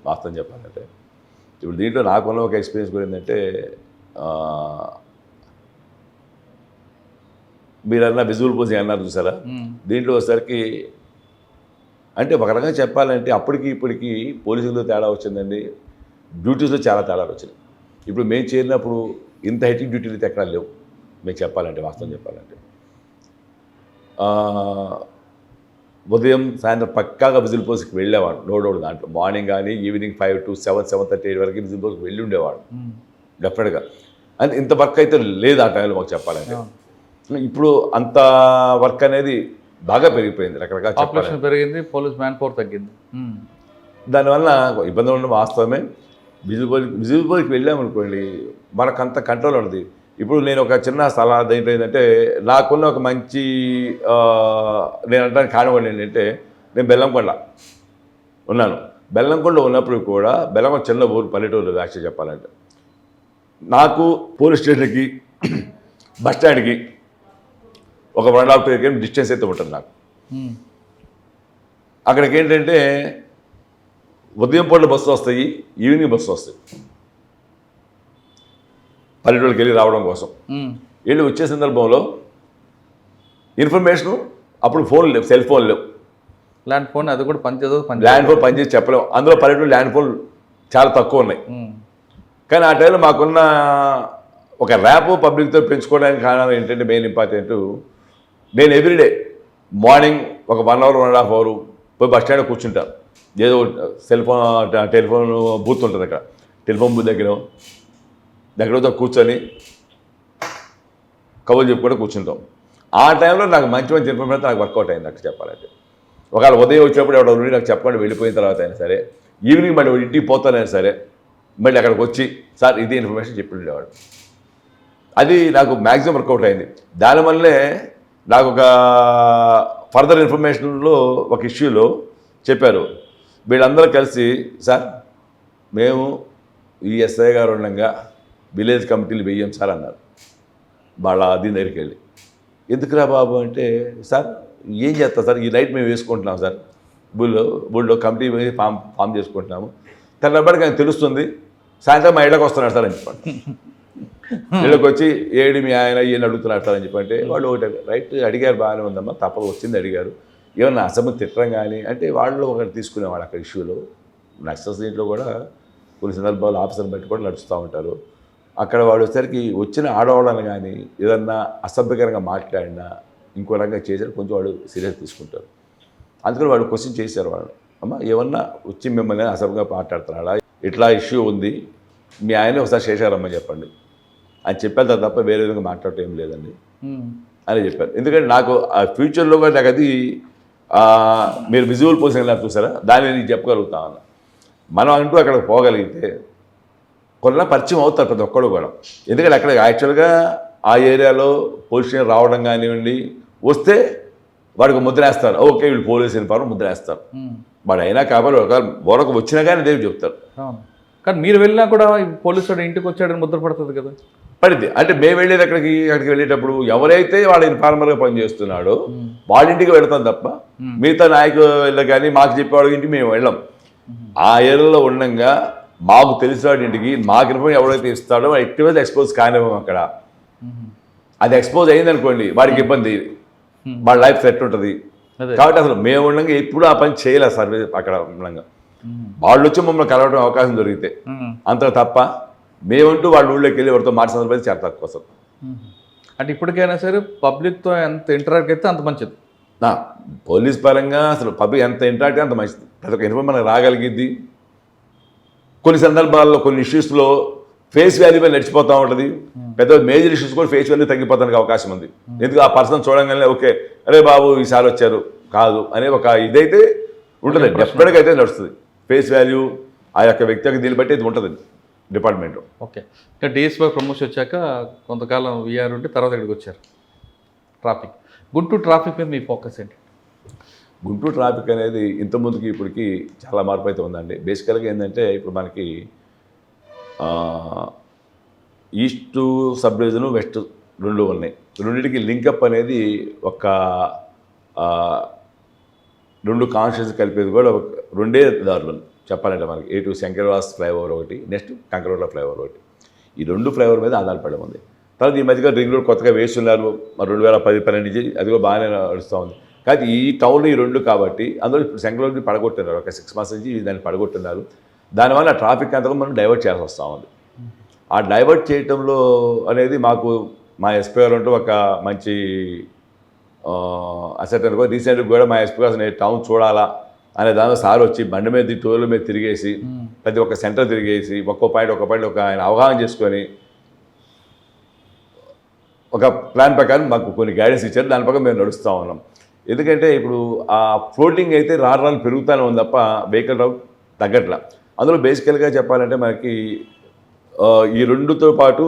వాస్తవం చెప్పాలంటే. ఇప్పుడు దీంట్లో నాకున్న ఒక ఎక్స్పీరియన్స్ కూడా ఏంటంటే, మీరన్నా విజువల్ పోసింగ్ అన్నారు చూసారా, దీంట్లో వచ్చేసరికి అంటే ఒక రకంగా చెప్పాలంటే అప్పటికి ఇప్పటికీ పోలీసులతో తేడా వచ్చిందండి, డ్యూటీస్లో చాలా తేడాలు వచ్చినాయి. ఇప్పుడు మేము చేరినప్పుడు ఇంత హెటిక్ డ్యూటీలు అయితే ఎక్కడా లేవు మేము చెప్పాలంటే, వాస్తవం చెప్పాలంటే. ఉదయం సాయంత్రం పక్కాగా విజిల్ పోస్ట్కి వెళ్ళేవాడు, లోడోడు దాంట్లో మార్నింగ్ కానీ ఈవినింగ్ 5 to 7, 7:30 వరకు విజిల్ పోస్ట్కి వెళ్ళి ఉండేవాడు డెఫినెట్గా. అంటే ఇంత వర్క్ అయితే లేదు ఆ టైంలో మాకు చెప్పాలంటే. ఇప్పుడు అంత వర్క్ అనేది బాగా పెరిగిపోయింది, రకరకాల పాపులేషన్ పెరిగింది, పోలీస్ మ్యాన్ పవర్ తగ్గింది. దానివల్ల ఇబ్బందులు ఉండడం వాస్తవమే. విజిబుల్కి వెళ్ళామనుకోండి మనకంత కంట్రోల్ ఉంటుంది. ఇప్పుడు నేను ఒక చిన్న సలహా దేంట్లో ఏంటంటే నాకున్న ఒక మంచి నేను అంటాను కానివ్వండి ఏంటంటే నేను బెల్లంకొండ ఉన్నాను. బెల్లంకొండ ఉన్నప్పుడు కూడా బెల్లంకొండ చిన్న ఊరు పల్లెటూరు యాక్చువల్ చెప్పాలంటే నాకు పోలీస్ స్టేషన్కి బస్ స్టాండ్కి ఒక 1.5 km డిస్టెన్స్ అయితే ఉంటుంది నాకు. అక్కడికి ఏంటంటే ఉదయం పూట బస్సులు వస్తాయి, ఈవినింగ్ బస్సులు వస్తాయి పల్లెటూళ్ళకి వెళ్ళి రావడం కోసం. వెళ్ళి వచ్చే సందర్భంలో ఇన్ఫర్మేషను అప్పుడు ఫోన్ లేవు, సెల్ ఫోన్ లేవు. ల్యాండ్ ఫోన్ అది కూడా ల్యాండ్ ఫోన్ పనిచేసి చెప్పలేము. అందులో పల్లెటూరు ల్యాండ్ ఫోన్ చాలా తక్కువ ఉన్నాయి. కానీ ఆ టైంలో మాకున్న ఒక ర్యాప్ పబ్లిక్తో పెంచుకోవడానికి కారణం ఏంటంటే మెయిన్ ఇంపార్టెంట్, నేను ఎవ్రీడే మార్నింగ్ ఒక 1 hour 1.5 hour పోయి బస్ స్టాండ్ కూర్చుంటాను. ఏదో సెల్ ఫోన్ టెలిఫోన్ బూత్ ఉంటుంది అక్కడ, టెలిఫోన్ బూత్ దగ్గర కూర్చొని కబుర్లు చెప్పుకుంటూ కూర్చుంటాం. ఆ టైంలో నాకు మంచి ఇన్ఫర్మేషన్ నాకు వర్కౌట్ అయింది నాకు చెప్పాలంటే. ఒకవేళ ఉదయం వచ్చినప్పుడు ఎవడో నుండి నాకు చెప్పకుండా వెళ్ళిపోయిన తర్వాత అయినా సరే, ఈవినింగ్ మళ్ళీ ఇంటికి పోతానైనా సరే మళ్ళీ అక్కడికి వచ్చి సార్ ఇది ఇన్ఫర్మేషన్ చెప్పి ఉండేవాడు. అది నాకు మ్యాక్సిమం వర్కౌట్ అయింది. దానివల్లే నాకు ఒక ఫర్దర్ ఇన్ఫర్మేషన్లో ఒక ఇష్యూలో చెప్పారు, వీళ్ళందరూ కలిసి సార్ మేము ఈ ఎస్ఐ గారు ఉండగా విలేజ్ కమిటీలు వెయ్యం సార్ అన్నారు. వాళ్ళ దీని దగ్గరికి వెళ్ళి ఎందుకురా బాబు అంటే, సార్ ఏం చేస్తాం సార్, ఈ నైట్ మేము వేసుకుంటున్నాం సార్, బుల్లో కమిటీ ఫామ్ చేసుకుంటున్నాము, తెల్లబడికి ఆయన తెలుస్తుంది, సాయంత్రం మా ఇళ్ళకి వస్తున్నాడు సార్ అని చెప్పండి. ఇళ్ళకి వచ్చి ఏడు మీ ఆయన ఈయన అడుగుతున్నాడు సార్ అని చెప్పంటే వాళ్ళు ఒకటి రైట్ అడిగారు, బాగానే ఉందమ్మా, తప్పదు వచ్చింది అడిగారు, ఏమన్నా అసెంబ్లీ తిట్టడం కానీ అంటే వాళ్ళు ఒకటి తీసుకునేవాళ్ళు అక్కడ ఇష్యూలో. నక్సల్స్ దీంట్లో కూడా కొన్ని సందర్భాలు ఆఫీసర్ బట్టి కూడా నడుస్తూ ఉంటారు. అక్కడ వాడు వచ్చేసరికి వచ్చిన ఆడవాళ్ళని కానీ ఏదన్నా అసభ్యకరంగా మాట్లాడినా ఇంకో రకంగా చేశారు, కొంచెం వాడు సీరియస్ తీసుకుంటారు. అందుకని వాడు క్వశ్చన్ చేశారు వాళ్ళు, అమ్మ ఏమన్నా వచ్చి మిమ్మల్ని అసభ్యంగా మాట్లాడుతున్నాడా, ఇట్లా ఇష్యూ ఉంది, మీ ఆయన ఒకసారి చేశారమ్మని చెప్పండి అని చెప్పారు తప్ప వేరే విధంగా మాట్లాడటం ఏం లేదండి అని చెప్పారు. ఎందుకంటే నాకు ఆ ఫ్యూచర్లో కూడా నాకు అది మీరు విజువల్ పోసింగ్ నాకు చూసారా, దాన్ని నేను చెప్పగలుగుతాను. మనం అంటూ అక్కడికి పోగలిగితే కొన్న పరిచయం అవుతారు ప్రతి ఒక్కడు కూడా. ఎందుకంటే అక్కడ యాక్చువల్గా ఆ ఏరియాలో పోలీస్ స్టేషన్ రావడం కానివ్వండి, వస్తే వాడికి ముద్ర వేస్తారు, ఓకే వీళ్ళు పోలీస్ యూనిఫార్మ్ ముద్ర వేస్తారు. వాడు అయినా కాబట్టి ఒకరికి వచ్చినా కానీ దేవి చెప్తారు. కానీ మీరు వెళ్ళినా కూడా పోలీసు వాడు ఇంటికి వచ్చాడని ముద్ర పడుతుంది కదా. పడింది అంటే మేము వెళ్ళేది అక్కడికి వెళ్ళేటప్పుడు ఎవరైతే వాడు ఇన్ఫార్మర్గా పనిచేస్తున్నాడో వాళ్ళ ఇంటికి వెళ్తాం తప్ప మిగతా నాయకులు కానీ మాకు చెప్పేవాడు ఇంటికి మేము వెళ్ళాం. ఆ ఏరియాలో ఉండగా మాకు తెలిసిన వాడి ఇంటికి మాకు ఇన్ఫర్మేషన్ ఎవరైతే ఇస్తాడో ఎక్కువ ఎక్స్పోజ్ కానివ్వం. అక్కడ అది ఎక్స్పోజ్ అయిందనుకోండి వాడికి ఇబ్బంది, వాళ్ళ లైఫ్ సెట్ ఉంటుంది. కాబట్టి అసలు మేము ఉండగా ఎప్పుడు ఆ పని చేయలేదు సర్వీస్ అక్కడ ఉండగా. వాళ్ళు వచ్చి మమ్మల్ని కలవడం అవకాశం దొరికితే అంత తప్ప మేమంటూ వాళ్ళ ఊళ్ళోకి వెళ్ళి ఎవరితో మాట సందర్భం చాలా తక్కువ అసలు. అంటే ఇప్పటికైనా సరే పబ్లిక్తో ఎంత ఇంటరాక్ట్ అయితే అంత మంచిది. పోలీస్ పరంగా అసలు పబ్లిక్ ఎంత ఇంటరాక్ట్ అంత మంచిది. ప్రతి ఒక్క ఇన్ఫర్మేషన్ మనకు రాగలిగిద్ది. కొన్ని సందర్భాల్లో కొన్ని ఇష్యూస్లో ఫేస్ వాల్యూ మీద నడిచిపోతూ ఉంటుంది. పెద్ద మేజర్ ఇష్యూస్ కూడా ఫేస్ వాల్యూ తగ్గిపోతానికి అవకాశం ఉంది. ఎందుకు ఆ పర్సన్ చూడంగానే ఓకే అరే బాబు ఈసారి వచ్చారు కాదు అనే ఒక ఇదైతే ఉంటుంది, డెఫినెట్గా అయితే నడుస్తుంది. ఫేస్ వాల్యూ ఆ యొక్క వ్యక్తి యొక్క దీన్ని బట్టి ఇది ఉంటుంది డిపార్ట్మెంట్లో. ఓకే, ఇంకా డిఎస్పీ ప్రమోషన్ వచ్చాక కొంతకాలం వీఆర్ ఉంటే తర్వాత ఇక్కడికి వచ్చారు. ట్రాఫిక్, గుంటూరు ట్రాఫిక్ మీద మీ ఫోకస్ ఏంటి? గుంటూరు ట్రాఫిక్ అనేది ఇంతకుముందుకి ఇప్పటికి చాలా మార్పు అయితే ఉందండి. బేసికల్గా ఏంటంటే ఇప్పుడు మనకి ఈస్ట్ సబ్ డివిజను వెస్ట్ రెండు ఉన్నాయి. రెండింటికి లింకప్ అనేది ఒక రెండు కాన్స్టిట్యూన్సీ కలిపేది కూడా రెండే దారులు చెప్పాలంటే మనకి. ఏటు శంకరవాస్ ఫ్లైఓవర్ ఒకటి, నెక్స్ట్ కంకరోడ్ల ఫ్లైఓవర్ ఒకటి. ఈ రెండు ఫ్లైఓవర్ మీద ఆధారపడి ఉంది. తర్వాత ఈ మధ్యగా రింగ్ రోడ్ కొత్తగా వేస్తున్నారు 2010-12 నుంచి, అది కూడా బాగానే నడుస్తూ ఉంది. కానీ ఈ టౌన్లో ఈ రెండు కాబట్టి అందులో ఇప్పుడు శంకరోడ్ని పడగొట్టున్నారు. ఒక 6 months నుంచి దాన్ని పడగొట్టున్నారు. దానివల్ల ట్రాఫిక్ అంతా మనం డైవర్ట్ చేయాల్సి వస్తూ ఉంది. ఆ డైవర్ట్ చేయటంలో అనేది మాకు మా ఎస్పీ గారు అంటూ ఒక మంచి అసెట్ అనుకో. రీసెంట్గా కూడా మా ఎస్పీ గారు నేను టౌన్ చూడాలా అనే దానిలో సార్ వచ్చి బండి మీద టూర్ల మీద తిరిగేసి ప్రతి ఒక్క సెంటర్ తిరిగేసి ఒక్కో పాయింట్ ఒక ఆయన అవగాహన చేసుకొని ఒక ప్లాన్ ప్రకారం మాకు కొన్ని గైడెన్స్ ఇచ్చారు. దాని ప్రకారం మేము నడుస్తూ ఉన్నాం. ఎందుకంటే ఇప్పుడు ఆ ఫ్లోటింగ్ అయితే రాను పెరుగుతూనే ఉంది తప్ప వెహికల్ రౌట్ తగ్గట్లా. అందులో బేసికల్గా చెప్పాలంటే మనకి ఈ రెండుతో పాటు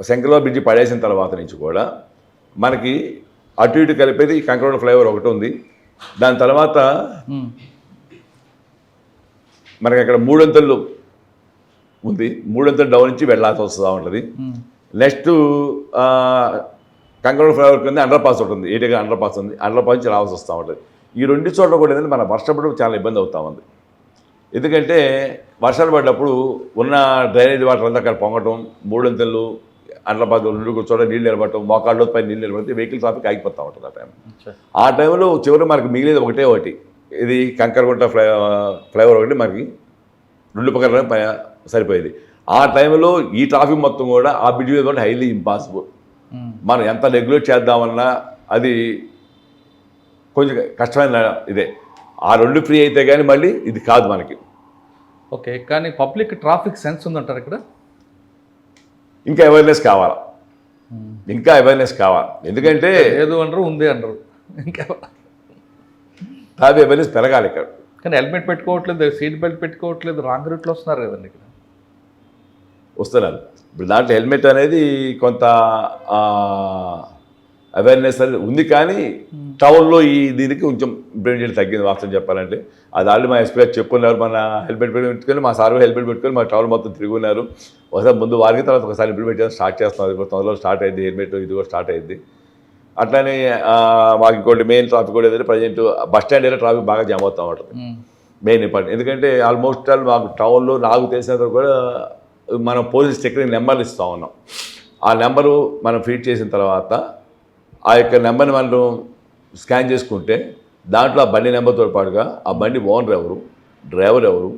శంకరరావు బ్రిడ్జి పడేసిన తర్వాత నుంచి కూడా మనకి అటు ఇటు కలిపేది కంకరోడ్ ఫ్లైఓవర్ ఒకటి ఉంది. దాని తర్వాత మనకి అక్కడ మూడొంతులు ఉంది, మూడొంతులు డౌన్ నుంచి వెళ్ళాల్సి వస్తూ ఉంటుంది. నెక్స్ట్ కంకరోడ్ ఫ్లైఓవర్ కింద అండర్ పాస్ ఒకటి ఉంది, ఏటీగా అండర్ పాస్ ఉంది, అండర్ పాస్ నుంచి రావాల్సి వస్తూ ఉంటుంది. ఈ రెండు చోట్ల కూడా ఏంటంటే మన వర్షపడడం చాలా ఇబ్బంది అవుతా ఉంది. ఎందుకంటే వర్షాలు పడ్డప్పుడు ఉన్న డ్రైనేజ్ వాటర్ అంతా అక్కడ పొంగటం, మూడొంతులు అండర్ పాస్ రెండు చోట్ల నీళ్ళు నిలబడటం, మోకాళ్ళ పై నీళ్ళు నిలబడితే వెహికల్ ట్రాఫిక్ ఆగిపోతూ ఉంటుంది ఆ టైం. ఆ టైంలో చివరి మనకి మిగిలేదు ఒకటి, ఇది కంకరగుంట ఫ్లైఓవర్ ఒకటి మనకి రెండు పక్కన సరిపోయేది. ఆ టైంలో ఈ ట్రాఫిక్ మొత్తం కూడా ఆ బ్రిడ్జ్ మీద కూడా హైలీ ఇంపాసిబుల్. మనం ఎంత రెగ్యులేట్ చేద్దామన్నా అది కొంచెం కష్టమైన ఇదే. ఆ రెండు ఫ్రీ అయితే కానీ మళ్ళీ ఇది కాదు మనకి. ఓకే, కానీ పబ్లిక్ ట్రాఫిక్ సెన్స్ ఉందంటారు ఇక్కడ? ఇంకా అవేర్నెస్ కావాలి, ఇంకా అవేర్నెస్ కావాలి. ఎందుకంటే ఏదో అంటారు, ఉంది అంటారు, ఇంకా ట్రాఫిక్ అవేర్నెస్ పెరగాలి ఇక్కడ. కానీ హెల్మెట్ పెట్టుకోవట్లేదు, సీట్ బెల్ట్ పెట్టుకోవట్లేదు, రాంగ్ రూట్లో వస్తున్నారు కదండి ఇక్కడ. వస్తున్నారు. ఇప్పుడు దాంట్లో హెల్మెట్ అనేది కొంత అవేర్నెస్ అనేది ఉంది, కానీ టౌన్లో ఈ దీనికి కొంచెం ఇంప్లిమెంట్ తగ్గింది వాస్తవం చెప్పాలంటే. అది ఆల్రెడీ మా ఎస్పీ గారు చెప్పుకున్నారు, మన హెల్మెట్ పెట్టుకొని మా సార్ హెల్మెట్ పెట్టుకొని మా టౌన్ మొత్తం తిరుగున్నారు. ఒకసారి ముందు వారికి తర్వాత ఒకసారి ఇంప్లిమెంట్ చేయడం స్టార్ట్ చేస్తున్నారు. ఇప్పుడు తొందరలో స్టార్ట్ అయింది హెల్మెట్, ఇది కూడా స్టార్ట్ అయింది. అట్లానే మాకు ఇంకోటి మెయిన్ ట్రాఫిక్ కూడా ఏదంటే present bus stand area traffic బాగా జామ్ అవుతూ ఉంటుంది. మెయిన్ ఇంపార్టెంట్ ఎందుకంటే ఆల్మోస్ట్ ఆల్ మాకు టౌన్లో నాకు తెలిసినంత కూడా మనం పోలీస్ స్టిక్కరింగ్ నెంబర్లు ఇస్తూ ఉన్నాం. ఆ నెంబరు మనం ఫీడ్ చేసిన తర్వాత ఆ యొక్క నెంబర్ని మనం స్కాన్ చేసుకుంటే దాంట్లో ఆ బండి నెంబర్తో పాటుగా ఆ బండి ఓనర్ ఎవరు, డ్రైవర్ ఎవరు,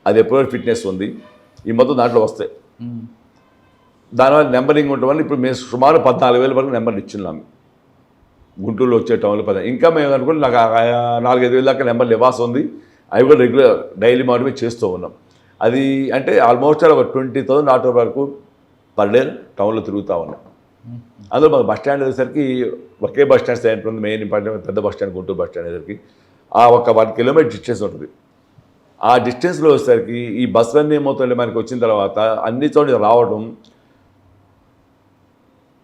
అది ఎప్పుడు ఫిట్నెస్ ఉంది, ఈ మొత్తం దాంట్లో వస్తాయి. దానివల్ల నెంబరింగ్ ఉండటం వల్ల ఇప్పుడు మేము సుమారు 14,000 వరకు నెంబర్లు ఇచ్చిన్నాము గుంటూరులో వచ్చే టౌన్లో. ఇంకా మేము అనుకుంటే నాకు 4-5 వేల దాకా నెంబర్లు ఇవ్వాల్సి ఉంది. అవి కూడా రెగ్యులర్ డైలీ మాత్రమే చేస్తూ ఉన్నాం. అది అంటే ఆల్మోస్ట్ ఒక 20,000 ఆటో వరకు పర్ డే టౌన్లో తిరుగుతూ ఉన్నాం. అందులో మాకు బస్ స్టాండ్ వచ్చేసరికి ఒకే బస్ స్టాండ్ సెంటర్ ఉంది, మెయిన్ ఇంపార్టెంట్ పెద్ద bus stand Guntur bus stand వచ్చేసరికి ఆ ఒక 1 కిలోమీటర్ డిస్టెన్స్ ఉంటుంది. ఆ డిస్టెన్స్లో వచ్చేసరికి ఈ బస్సులన్నీ ఏమవుతుంటే మనకి వచ్చిన తర్వాత అన్ని చోట్ల రావడం,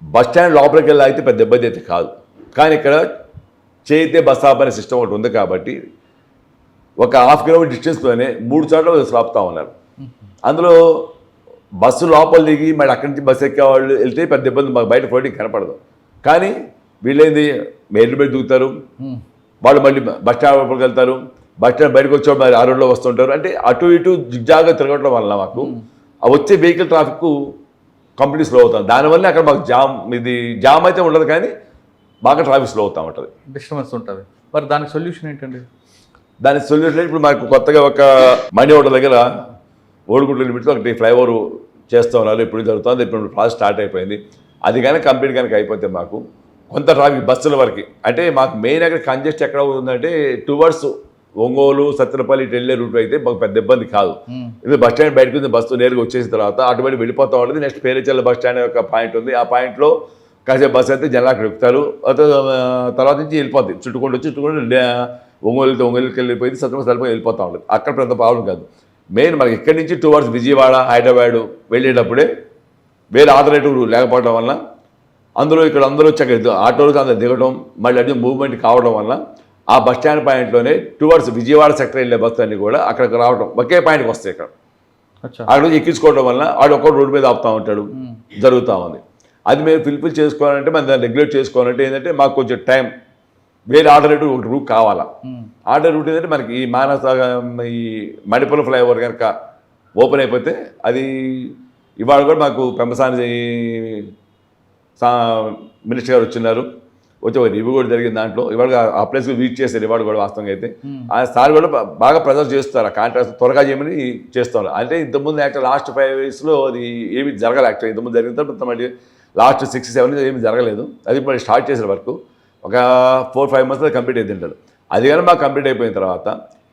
బస్ స్టాండ్ లోపలికి వెళ్ళి అయితే పెద్ద ఇబ్బంది అయితే కాదు. కానీ ఇక్కడ చేయితే బస్ స్టాప్ అనే సిస్టమ్ ఒకటి ఉంది కాబట్టి ఒక 1/2 కిలోమీటర్ డిస్టెన్స్లోనే 3 చోట్ల ఆపుతూ ఉన్నారు. అందులో బస్సు లోపల దిగి మళ్ళీ అక్కడి నుంచి బస్సు ఎక్కేవాళ్ళు వెళ్తే పెద్ద ఇబ్బంది, మాకు బయట ఫ్లోటింగ్ కనపడదు. కానీ వీళ్ళేంది మెయిన్ బయట దిగుతారు, వాళ్ళు మళ్ళీ బస్ స్టాండ్ లోపలికి వెళ్తారు, బస్ స్టాండ్ బయటకు వచ్చే మరి ఆ రోడ్లో వస్తుంటారు. అంటే అటు ఇటు జిగ్జాగా తిరగడం వల్ల మాకు ఆ వచ్చే వెహికల్ ట్రాఫిక్ కంప్లీట్ స్లో అవుతుంది. దానివల్ల అక్కడ మాకు జామ్ అయితే ఉండదు, కానీ బాగా ట్రాఫిక్ స్లో అవుతూ ఉంటుంది, డిస్టర్బెన్స్ ఉంటుంది. మరి దానికి సొల్యూషన్ ఏంటండి? దానికి సొల్యూషన్ ఇప్పుడు మాకు కొత్తగా ఒక మణి హోటల్ దగ్గర ఓడిగుంట లిమిట్లో ఒకటి ఫ్లైఓవర్ చేస్తూ ఉన్నారు. ఇప్పుడు జరుగుతుంది, ఇప్పుడు ప్రాసెస్ స్టార్ట్ అయిపోయింది. అది కానీ కంప్లీట్ కనుక అయిపోతే మాకు కొంత ట్రాఫిక్ బస్సుల వరకు, అంటే మాకు మెయిన్ అక్కడ కంజెస్ట్ ఎక్కడ ఉందంటే టువర్డ్స్ ఒంగోలు సత్తెనపల్లి ఇటు వెళ్ళే రూట్ అయితే మాకు పెద్ద ఇబ్బంది కాదు. ఇది బస్ స్టాండ్ బయటకు బస్సు నేరుగా వచ్చేసిన తర్వాత అటువంటి వెళ్ళిపోతూ ఉంటుంది. నెక్స్ట్ పేరుచెల్ల బస్ స్టాండ్ యొక్క పాయింట్ ఉంది, ఆ పాయింట్లో కాసేపు బస్సు అయితే జనాలు అక్కడ ఎక్కుతారు, తర్వాత నుంచి వెళ్ళిపోతుంది, చుట్టుకుంటూ ఒంగోలుకి వెళ్ళిపోయింది, సత్తెనపల్లి వెళ్ళిపోతూ ఉంటుంది. అక్కడ పెద్ద ప్రాబ్లం కాదు. మెయిన్ మనకి ఇక్కడి నుంచి టువర్డ్స్ విజయవాడ హైదరాబాద్ వెళ్ళేటప్పుడే వేరే ఆల్టర్నేటివ్ లేకపోవడం వల్ల అందులో ఇక్కడ అందరూ వచ్చి అక్కడ ఆటోలు అందరూ దిగడం, మళ్ళీ అది మూవ్మెంట్ కావడం వల్ల ఆ బస్ స్టాండ్ పాయింట్లోనే టువర్డ్స్ విజయవాడ సెక్టర్ వెళ్ళే బస్సు అన్నీ కూడా అక్కడికి రావడం ఒకే పాయింట్కి వస్తాయి. ఇక్కడ అక్కడ నుంచి ఎక్కించుకోవడం వల్ల ఆడు ఒక్క రోడ్డు మీద ఆపుతూ ఉంటాడు, జరుగుతూ ఉంది. అది మేము ఫుల్ఫిల్ చేసుకోవాలంటే మనం దాన్ని రెగ్యులేట్ చేసుకోవాలంటే ఏంటంటే మాకు కొంచెం టైం, వేరే ఆల్టర్నేటివ్ ఒక రూట్ కావాలా. ఆల్టర్నేటివ్ రూట్ ఏంటంటే మనకి ఈ మానస ఈ మణిపూర్ ఫ్లైఓవర్ కనుక ఓపెన్ అయిపోతే అది ఇవాళ కూడా మాకు పెంపసాని మినిస్టర్ గారు వచ్చిన్నారు, వచ్చి ఒక రివ్యూ కూడా జరిగింది. దాంట్లో ఇవాళ ఆ ప్లేస్ విజిట్ చేశారు ఇవాళ కూడా. వాస్తవంగా అయితే ఆ సార్ కూడా బాగా ప్రెజర్ చేస్తారు, ఆ కాంట్రాక్ట్ త్వరగా చేయమని చేస్తున్నారు. అంటే ఇంతకుముందు యాక్చువల్ లాస్ట్ 5 yearsలో అది ఏమి జరగాలి. యాక్చువల్ ఇంతకుముందు జరిగిన తర్వాత మళ్ళీ లాస్ట్ 6-7 ఏమి జరగలేదు. అది మళ్ళీ స్టార్ట్ చేసిన వరకు ఒక 4-5 months కంప్లీట్ అయితే ఉంటాడు. అది కానీ మాకు కంప్లీట్ అయిపోయిన తర్వాత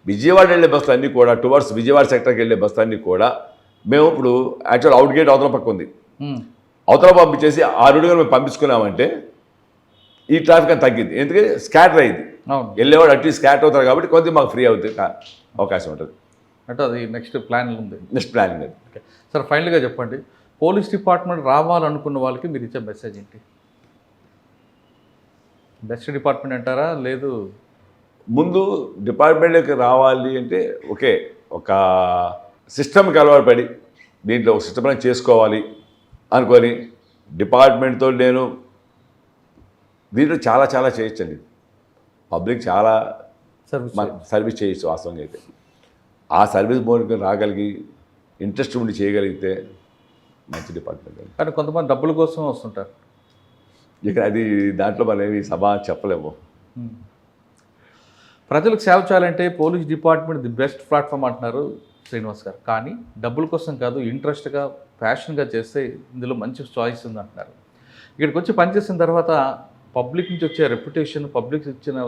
విజయవాడ వెళ్ళే బస్సులు అన్నీ కూడా టువర్డ్స్ విజయవాడ సెక్టర్కి వెళ్ళే బస్సులు అన్నీ కూడా మేము ఇప్పుడు యాక్చువల్ అవుట్ గేట్ అవతల పక్క ఉంది, అవతల పంపించేసి ఆ రూట్గా మేము పంపించుకున్నామంటే ఈ ట్రాఫిక్ అని తగ్గింది. ఎందుకంటే స్కాటర్ అయింది, వెళ్ళేవాడు అట్లీస్ట్ స్కాటర్ అవుతారు కాబట్టి కొంచెం మాకు ఫ్రీ అవుతుంది. అవకాశం ఉంటుంది. అంటే అది నెక్స్ట్ ప్లాన్ ఉంది. నెక్స్ట్ ప్లానింగ్ అది. ఓకే సార్, ఫైనల్గా చెప్పండి, పోలీస్ డిపార్ట్మెంట్ రావాలనుకున్న వాళ్ళకి మీరు ఇచ్చే మెసేజ్ ఏంటి? బెస్ట్ డిపార్ట్మెంట్ అంటారా, లేదు ముందు డిపార్ట్మెంట్లోకి రావాలి అంటే ఓకే, ఒక సిస్టమ్కి అలవాటు పడి దీంట్లో ఒక సిస్టమ్ చేసుకోవాలి అనుకొని డిపార్ట్మెంట్తో నేను దీంట్లో చాలా చాలా చేయొచ్చండి. పబ్లిక్ చాలా సర్వీస్ సర్వీస్ చేయొచ్చు వాస్తవంగా అయితే. ఆ సర్వీస్ బోర్డుకి రాగలిగి ఇంట్రెస్ట్ ఉండి చేయగలిగితే మంచి డిపార్ట్మెంట్ అండి. కానీ కొంతమంది డబ్బుల కోసం వస్తుంటారు. ఇక అది దాంట్లో మనం ఏమి సభ చెప్పలేము. ప్రజలకు సేవ చేయాలంటే police department the best platform అంటున్నారు శ్రీనివాస్ గారు. కానీ డబ్బుల కోసం కాదు, ఇంట్రెస్ట్గా ప్యాషన్గా చేస్తే ఇందులో మంచి చాయిస్ ఉంది అంటున్నారు. ఇక్కడికి వచ్చి పనిచేసిన తర్వాత పబ్లిక్ నుంచి వచ్చే రెప్యుటేషన్, పబ్లిక్ ఇచ్చిన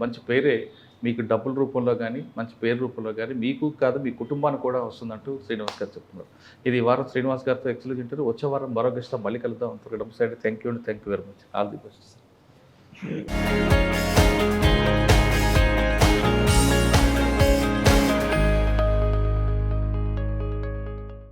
మంచి పేరే మీకు డబ్బుల రూపంలో కానీ మంచి పేరు రూపంలో కానీ మీకు కాదు మీ కుటుంబానికి కూడా వస్తుందంటూ శ్రీనివాస్ గారు చెప్తున్నారు. ఇది ఈ వారం శ్రీనివాస్ గారితో ఎక్స్క్లూజివ్ ఇంటర్వ్యూ. వచ్చే వారం మరో గెస్ట్తో మళ్ళీ కలుద్దాం. Thank you very much. All the best.